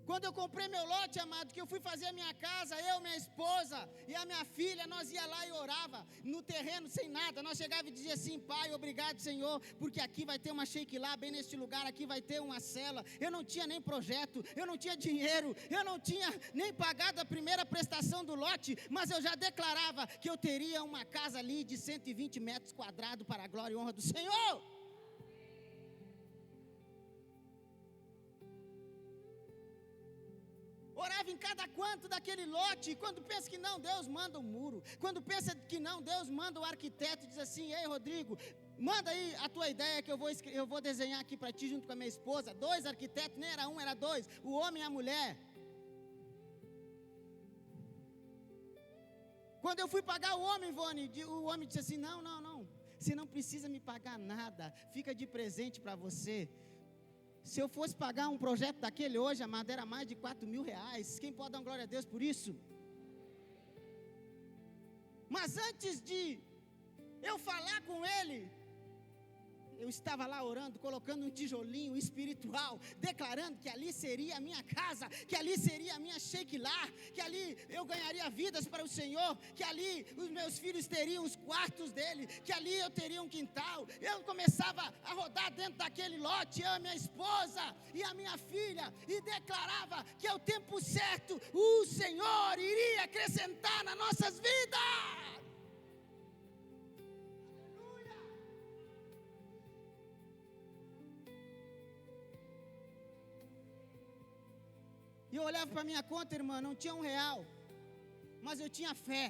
Speaker 1: Quando eu comprei meu lote, amado, que eu fui fazer a minha casa, eu, minha esposa e a minha filha, nós ia lá e orava no terreno sem nada. Nós chegava e dizia assim: Pai, obrigado, Senhor, porque aqui vai ter uma shake lá, bem neste lugar, aqui vai ter uma cela. Eu não tinha nem projeto, eu não tinha dinheiro, eu não tinha nem pagado a primeira prestação do lote, mas eu já declarava que eu teria uma casa ali de 120 metros quadrados para a glória e honra do Senhor. Orava em cada canto daquele lote. E quando pensa que não, Deus manda um muro. Quando pensa que não, Deus manda o arquiteto e diz assim: ei, Rodrigo, manda aí a tua ideia que eu vou desenhar aqui para ti junto com a minha esposa. 2 arquitetos, nem era 1, era 2, o homem e a mulher. Quando eu fui pagar o homem, Ivone, o homem disse assim: não, você não precisa me pagar nada, fica de presente para você. Se eu fosse pagar um projeto daquele hoje, amado, era mais de 4.000 reais. Quem pode dar glória a Deus por isso? Mas antes de eu falar com ele, eu estava lá orando, colocando um tijolinho espiritual, declarando que ali seria a minha casa, que ali seria a minha Shekilah, que ali eu ganharia vidas para o Senhor, que ali os meus filhos teriam os quartos dele, que ali eu teria um quintal. Eu começava a rodar dentro daquele lote, eu, a minha esposa e a minha filha, e declarava que ao tempo certo o Senhor iria acrescentar nas nossas vidas. E eu olhava para a minha conta, irmã, não tinha R$1, mas eu tinha fé.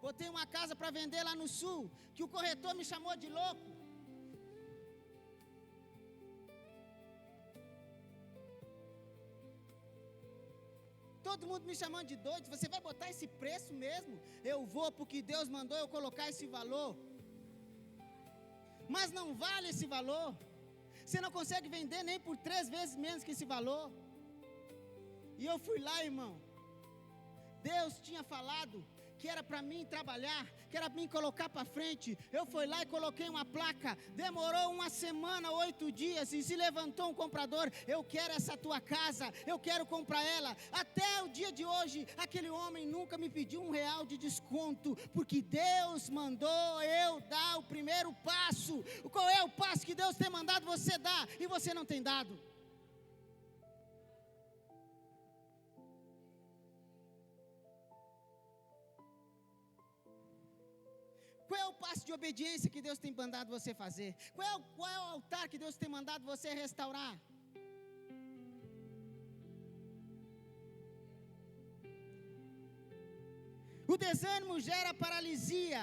Speaker 1: Botei uma casa para vender lá no sul, que o corretor me chamou de louco. Todo mundo me chamando de doido. Você vai botar esse preço mesmo? Eu vou, porque Deus mandou eu colocar esse valor. Mas não vale esse valor. Você não consegue vender nem por 3 vezes menos que esse valor. E eu fui lá, irmão. Deus tinha falado que era para mim trabalhar, que era para mim colocar para frente. Eu fui lá e coloquei uma placa. Demorou 1 semana, 8 dias, e se levantou um comprador. Eu quero essa tua casa, eu quero comprar ela. Até o dia de hoje, aquele homem nunca me pediu R$1 de desconto, porque Deus mandou eu dar o primeiro passo. Qual é o passo que Deus tem mandado você dar e você não tem dado? Qual é o passo de obediência que Deus tem mandado você fazer? Qual é o altar que Deus tem mandado você restaurar? O desânimo gera paralisia.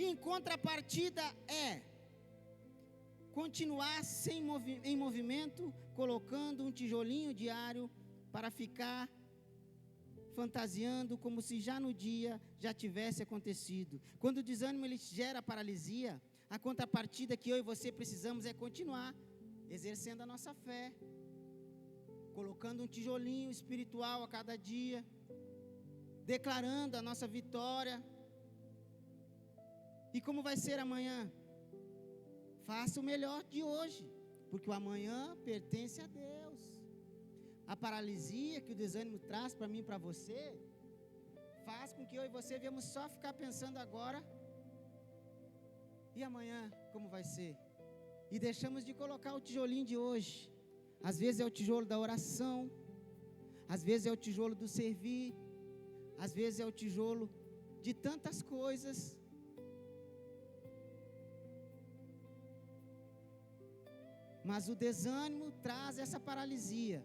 Speaker 1: E em contrapartida continuar em movimento, colocando um tijolinho diário para ficar fantasiando como se já no dia já tivesse acontecido. Quando o desânimo ele gera paralisia, a contrapartida que eu e você precisamos é continuar exercendo a nossa fé, colocando um tijolinho espiritual a cada dia, declarando a nossa vitória. E como vai ser amanhã? Faça o melhor de hoje, porque o amanhã pertence a Deus. A paralisia que o desânimo traz para mim e para você, faz com que eu e você viemos só ficar pensando agora, e amanhã como vai ser? E deixamos de colocar o tijolinho de hoje. Às vezes é o tijolo da oração, às vezes é o tijolo do servir, às vezes é o tijolo de tantas coisas. Mas o desânimo traz essa paralisia,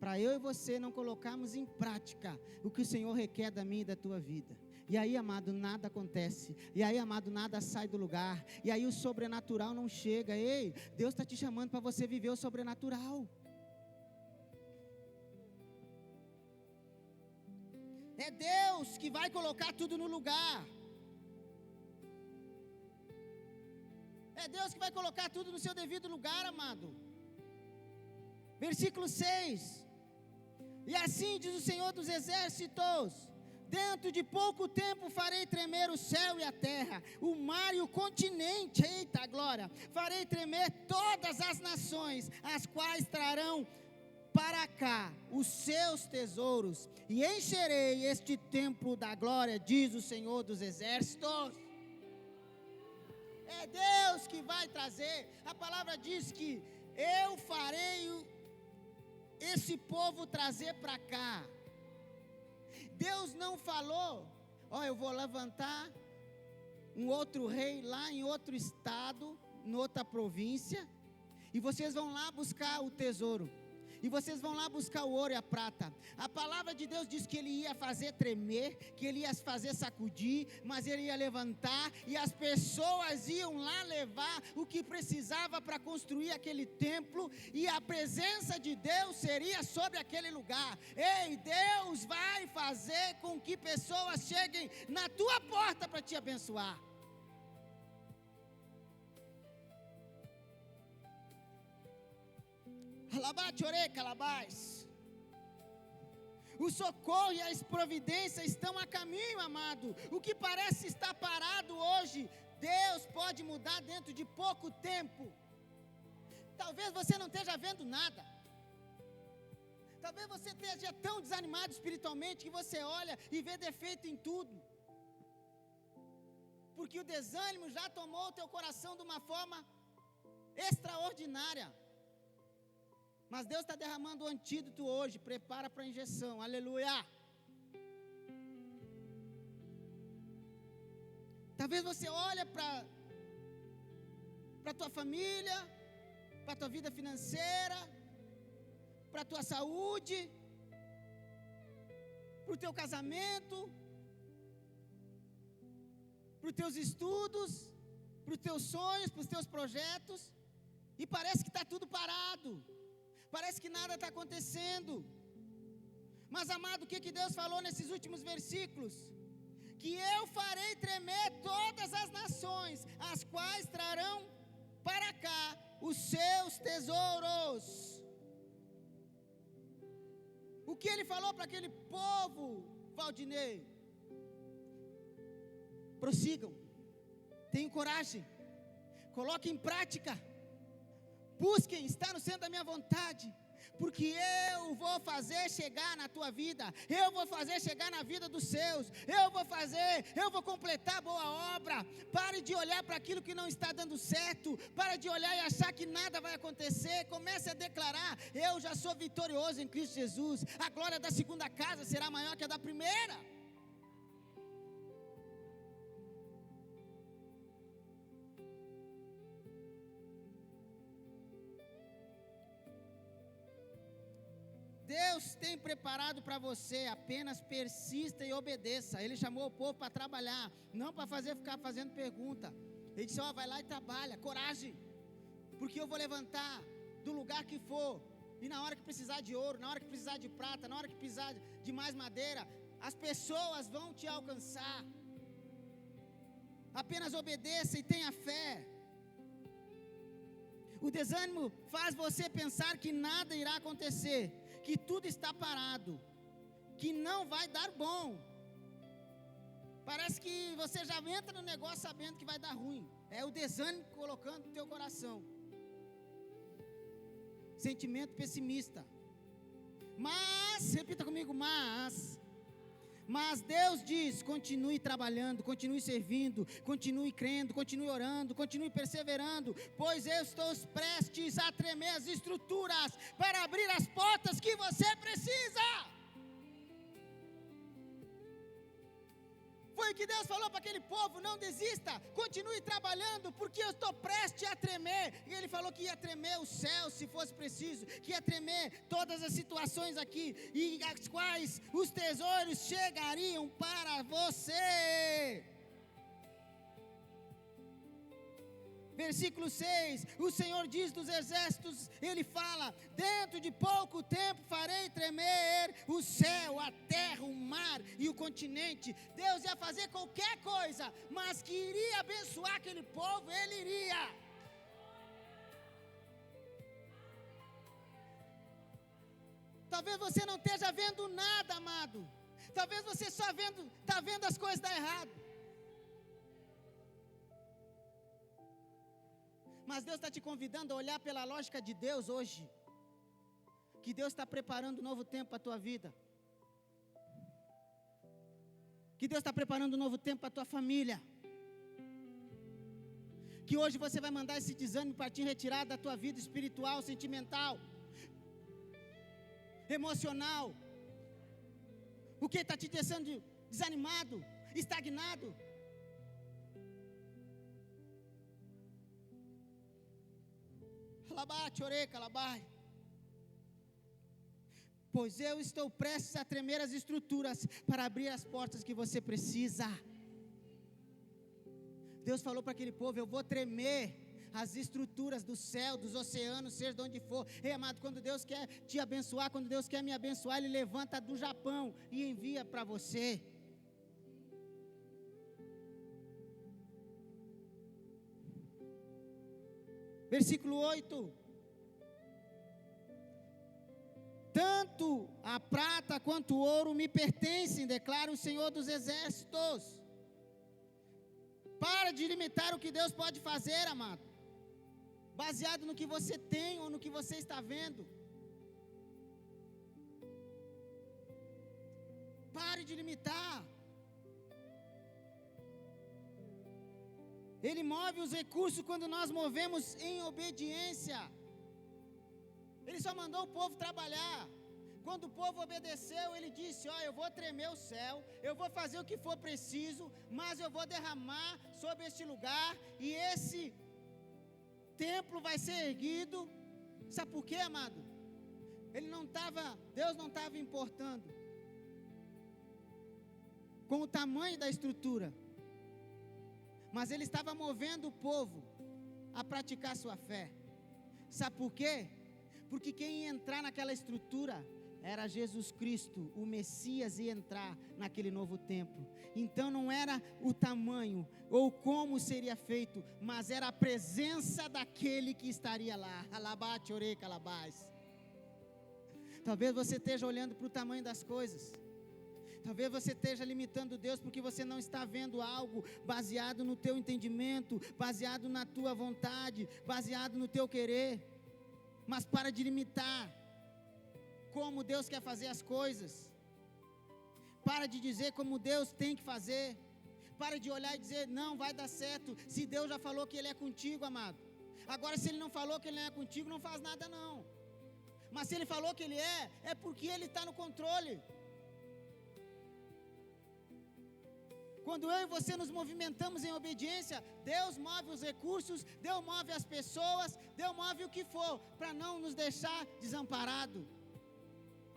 Speaker 1: para eu e você não colocarmos em prática o que o Senhor requer da minha e da tua vida. E aí, amado, nada acontece. E aí, amado, nada sai do lugar. E aí o sobrenatural não chega. Ei, Deus está te chamando para você viver o sobrenatural. É Deus que vai colocar tudo no lugar. É Deus que vai colocar tudo no seu devido lugar, amado. Versículo 6. E assim diz o Senhor dos Exércitos: dentro de pouco tempo farei tremer o céu e a terra, o mar e o continente. Eita glória! Farei tremer todas as nações, as quais trarão para cá os seus tesouros, e encherei este templo da glória, diz o Senhor dos Exércitos. É Deus que vai trazer. A palavra diz que eu farei esse povo trazer para cá. Deus não falou, eu vou levantar um outro rei lá em outro estado, em outra província, e vocês vão lá buscar o tesouro, e vocês vão lá buscar o ouro e a prata. A palavra de Deus diz que Ele ia fazer tremer, que Ele ia fazer sacudir, mas Ele ia levantar, e as pessoas iam lá levar o que precisava para construir aquele templo, e a presença de Deus seria sobre aquele lugar. Ei, Deus vai fazer com que pessoas cheguem na tua porta para te abençoar. O socorro e a providência estão a caminho, amado. O que parece estar parado hoje, Deus pode mudar dentro de pouco tempo. Talvez você não esteja vendo nada. Talvez você esteja tão desanimado espiritualmente que você olha e vê defeito em tudo. Porque o desânimo já tomou o teu coração de uma forma extraordinária. Mas Deus está derramando o antídoto hoje. Prepara para a injeção. Aleluia. Talvez você olhe para a tua família, para a tua vida financeira, para a tua saúde, para o teu casamento, para os teus estudos, para os teus sonhos, para os teus projetos, e parece que está tudo parado, parece que nada está acontecendo. Mas amado, o que Deus falou nesses últimos versículos? Que eu farei tremer todas as nações, as quais trarão para cá os seus tesouros. O que ele falou para aquele povo, Valdinei? Prossigam, tenham coragem, coloquem em prática, busquem estar no centro da minha vontade, porque eu vou fazer chegar na tua vida, eu vou fazer chegar na vida dos seus, eu vou completar a boa obra. Pare de olhar para aquilo que não está dando certo, pare de olhar e achar que nada vai acontecer, comece a declarar: eu já sou vitorioso em Cristo Jesus, a glória da segunda casa será maior que a da primeira. Deus tem preparado para você, apenas persista e obedeça. Ele chamou o povo para trabalhar, não para ficar fazendo pergunta. Ele disse: vai lá e trabalha, coragem, porque eu vou levantar do lugar que for, e na hora que precisar de ouro, na hora que precisar de prata, na hora que precisar de mais madeira, as pessoas vão te alcançar. Apenas obedeça e tenha fé. O desânimo faz você pensar que nada irá acontecer, que tudo está parado, que não vai dar bom. Parece que você já entra no negócio sabendo que vai dar ruim. É o desânimo colocando no teu coração. Sentimento pessimista. Mas, repita comigo, mas Deus diz: continue trabalhando, continue servindo, continue crendo, continue orando, continue perseverando, pois eu estou prestes a tremer as estruturas para abrir as portas que você precisa. Foi o que Deus falou para aquele povo: não desista, continue trabalhando, porque eu estou prestes a tremer. E Ele falou que ia tremer o céu se fosse preciso, que ia tremer todas as situações aqui, e as quais os tesouros chegariam para você. Versículo 6, o Senhor diz dos exércitos, Ele fala: dentro de pouco tempo farei tremer o céu, a terra, o mar e o continente. Deus ia fazer qualquer coisa, mas que iria abençoar aquele povo, Ele iria. Talvez você não esteja vendo nada, amado. Talvez você só está vendo as coisas dar errado. Mas Deus está te convidando a olhar pela lógica de Deus hoje. Que Deus está preparando um novo tempo para a tua vida. Que Deus está preparando um novo tempo para a tua família. Que hoje você vai mandar esse desânimo partir retirado da tua vida espiritual, sentimental, emocional. O que está te deixando desanimado, estagnado? Pois eu estou prestes a tremer as estruturas para abrir as portas que você precisa. Deus falou para aquele povo: eu vou tremer as estruturas do céu, dos oceanos, seja de onde for. Ei, amado, quando Deus quer te abençoar, quando Deus quer me abençoar, Ele levanta do Japão e envia para você. Versículo 8: tanto a prata quanto o ouro me pertencem, declara o Senhor dos exércitos. Para Para de limitar o que Deus pode fazer, amado, baseado no que você tem ou no que você está vendo. Pare de limitar. Ele move os recursos quando nós movemos em obediência. Ele só mandou o povo trabalhar. Quando o povo obedeceu, ele disse: ó, eu vou tremer o céu, eu vou fazer o que for preciso, mas eu vou derramar sobre este lugar, e esse templo vai ser erguido. Sabe por quê, amado? Deus não estava importando com o tamanho da estrutura, mas ele estava movendo o povo a praticar sua fé. Sabe por quê? Porque quem ia entrar naquela estrutura era Jesus Cristo, o Messias ia entrar naquele novo templo. Então não era o tamanho ou como seria feito, mas era a presença daquele que estaria lá. Alabate, orei, calabás. Talvez você esteja olhando para o tamanho das coisas. Talvez você esteja limitando Deus porque você não está vendo algo baseado no teu entendimento, baseado na tua vontade, baseado no teu querer. Mas para de limitar como Deus quer fazer as coisas. Para de dizer como Deus tem que fazer. Para de olhar e dizer: não, vai dar certo, se Deus já falou que Ele é contigo, amado. Agora, se Ele não falou que Ele não é contigo, não faz nada não. Mas se Ele falou que Ele é porque Ele está no controle. Quando eu e você nos movimentamos em obediência, Deus move os recursos, Deus move as pessoas, Deus move o que for, para não nos deixar desamparados.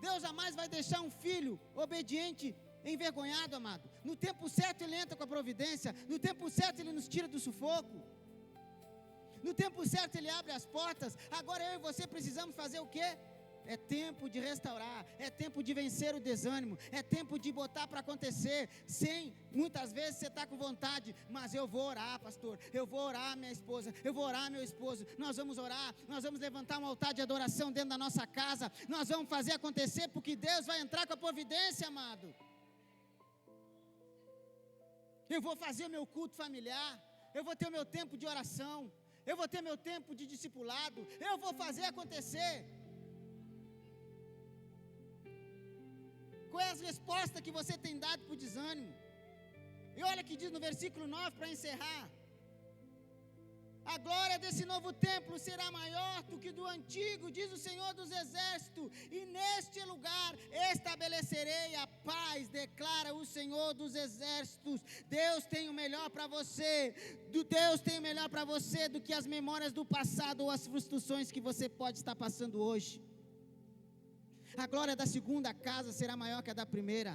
Speaker 1: Deus jamais vai deixar um filho obediente envergonhado, amado. No tempo certo Ele entra com a providência, no tempo certo Ele nos tira do sufoco, no tempo certo Ele abre as portas. Agora eu e você precisamos fazer o quê? É tempo de restaurar, é tempo de vencer o desânimo, é tempo de botar para acontecer, muitas vezes você está com vontade, mas eu vou orar, pastor, eu vou orar, minha esposa, eu vou orar, meu esposo, nós vamos orar, nós vamos levantar um altar de adoração dentro da nossa casa, nós vamos fazer acontecer, porque Deus vai entrar com a providência, amado. Eu vou fazer o meu culto familiar, eu vou ter o meu tempo de oração, eu vou ter meu tempo de discipulado, eu vou fazer acontecer. Qual é a resposta que você tem dado para o desânimo? E olha que diz no versículo 9 para encerrar: a glória desse novo templo será maior do que do antigo, diz o Senhor dos Exércitos, e neste lugar estabelecerei a paz, declara o Senhor dos Exércitos. Deus tem o melhor para você, Deus tem o melhor para você do que as memórias do passado ou as frustrações que você pode estar passando hoje. A glória da segunda casa será maior que a da primeira.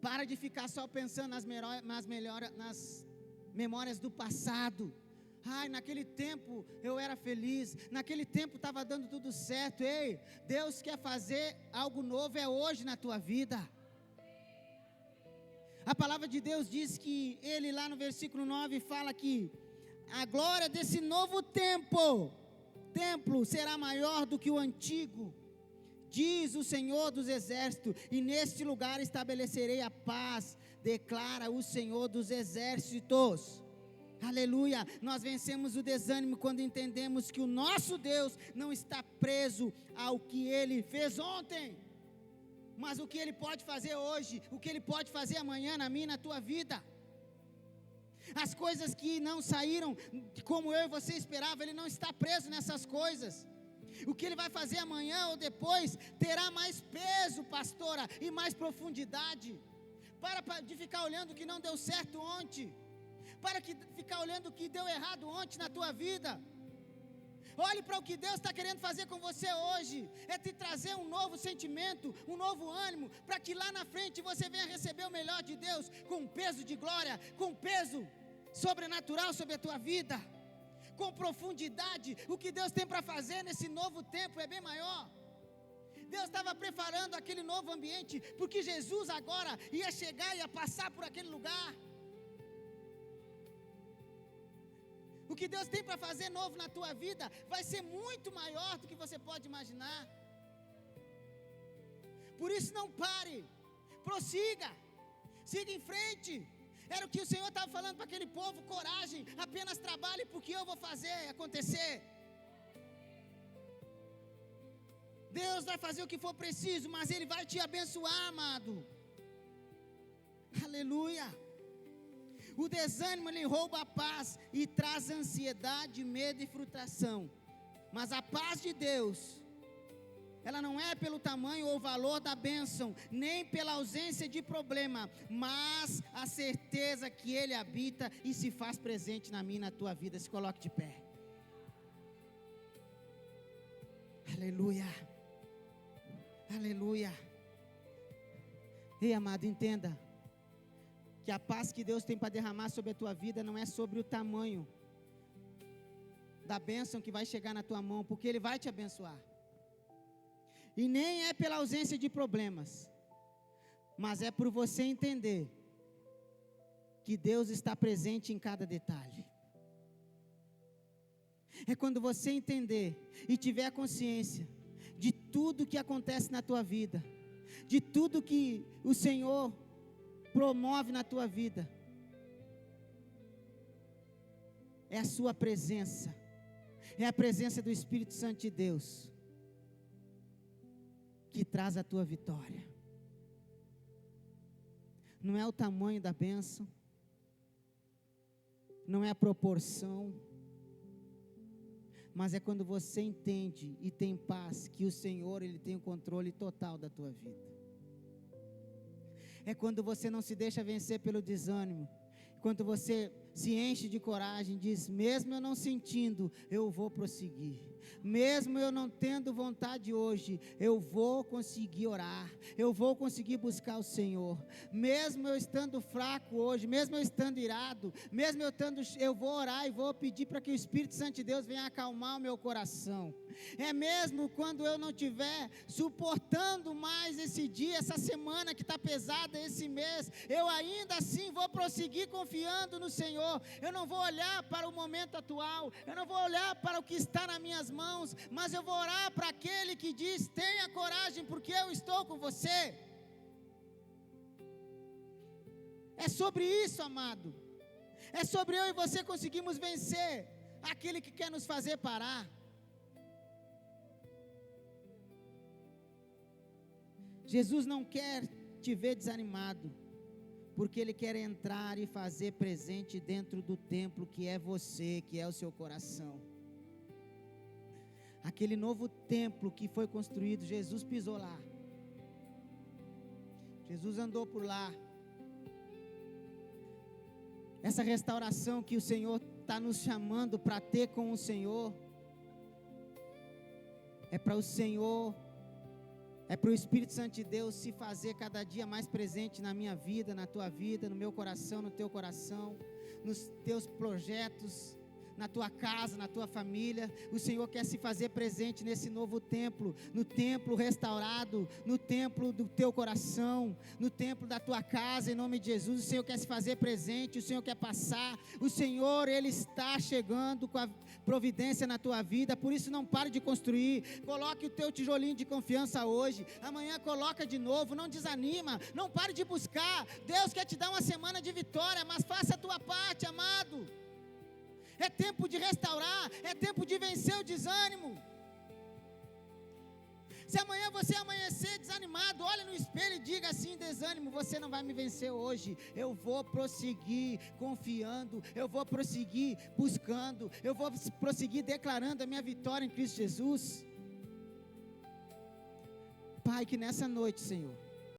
Speaker 1: Para de ficar só pensando nas memórias do passado. Ai, naquele tempo eu era feliz, naquele tempo estava dando tudo certo. Ei, Deus quer fazer algo novo, é hoje na tua vida. A palavra de Deus diz que Ele lá no versículo 9 fala que a glória desse novo templo será maior do que o antigo, diz o Senhor dos Exércitos, e neste lugar estabelecerei a paz, declara o Senhor dos Exércitos. Aleluia. Nós vencemos o desânimo quando entendemos que o nosso Deus não está preso ao que Ele fez ontem, mas o que Ele pode fazer hoje, o que Ele pode fazer amanhã na minha e na tua vida. As coisas que não saíram como eu e você esperava, Ele não está preso nessas coisas. O que Ele vai fazer amanhã ou depois terá mais peso, pastora, e mais profundidade. Para de ficar olhando o que não deu certo ontem. Para de ficar olhando o que deu errado ontem na tua vida. Olhe para o que Deus está querendo fazer com você hoje. É te trazer um novo sentimento, um novo ânimo, para que lá na frente você venha receber o melhor de Deus, com peso de glória, com peso sobrenatural sobre a tua vida, com profundidade. O que Deus tem para fazer nesse novo tempo é bem maior. Deus estava preparando aquele novo ambiente, porque Jesus agora ia chegar e ia passar por aquele lugar. O que Deus tem para fazer novo na tua vida vai ser muito maior do que você pode imaginar. Por isso não pare, prossiga. Siga em frente. Era o que o Senhor estava falando para aquele povo: coragem, apenas trabalhe, porque eu vou fazer acontecer. Deus vai fazer o que for preciso, mas Ele vai te abençoar, amado. Aleluia. O desânimo, ele rouba a paz e traz ansiedade, medo e frustração. Mas a paz de Deus, ela não é pelo tamanho ou valor da bênção, nem pela ausência de problema, mas a certeza que Ele habita e se faz presente na minha e na tua vida. Se coloque de pé. Aleluia. Aleluia. Ei, amado, entenda que a paz que Deus tem para derramar sobre a tua vida não é sobre o tamanho da bênção que vai chegar na tua mão, porque Ele vai te abençoar. E nem é pela ausência de problemas, mas é por você entender que Deus está presente em cada detalhe. É quando você entender e tiver a consciência de tudo que acontece na tua vida, de tudo que o Senhor promove na tua vida, é a sua presença, é a presença do Espírito Santo de Deus que traz a tua vitória. Não é o tamanho da bênção, não é a proporção, mas é quando você entende e tem paz que o Senhor, Ele tem o controle total da tua vida. É quando você não se deixa vencer pelo desânimo, quando você se enche de coragem, diz: mesmo eu não sentindo, eu vou prosseguir. Mesmo eu não tendo vontade hoje, eu vou conseguir orar, eu vou conseguir buscar o Senhor. Mesmo eu estando fraco hoje, mesmo eu estando irado, mesmo eu vou orar e vou pedir para que o Espírito Santo de Deus venha acalmar o meu coração. É mesmo quando eu não estiver suportando mais esse dia, essa semana que está pesada, esse mês, eu ainda assim vou prosseguir confiando no Senhor. Eu não vou olhar para o momento atual, eu não vou olhar para o que está nas minhas mãos, mas eu vou orar para aquele que diz: tenha coragem, porque eu estou com você. É sobre isso, amado. É sobre eu e você conseguirmos vencer aquele que quer nos fazer parar. Jesus não quer te ver desanimado, porque Ele quer entrar e fazer presente dentro do templo que é você, que é o seu coração. Aquele novo templo que foi construído, Jesus pisou lá. Jesus andou por lá. Essa restauração que o Senhor está nos chamando para ter com o Senhor, é para o Senhor, é para o Espírito Santo de Deus se fazer cada dia mais presente na minha vida, na tua vida, no meu coração, no teu coração, nos teus projetos, na tua casa, na tua família. O Senhor quer se fazer presente nesse novo templo, no templo restaurado, no templo do teu coração, no templo da tua casa, em nome de Jesus. O Senhor quer se fazer presente, o Senhor quer passar, o Senhor, Ele está chegando com a providência na tua vida. Por isso não pare de construir, coloque o teu tijolinho de confiança hoje, amanhã coloca de novo, não desanima, não pare de buscar. Deus quer te dar uma semana de vitória, mas faça a tua parte, amado. É tempo de restaurar, é tempo de vencer o desânimo. Se amanhã você amanhecer desanimado, olhe no espelho e diga assim: desânimo, você não vai me vencer hoje. Eu vou prosseguir confiando, eu vou prosseguir buscando, eu vou prosseguir declarando a minha vitória em Cristo Jesus. Pai, que nessa noite, Senhor,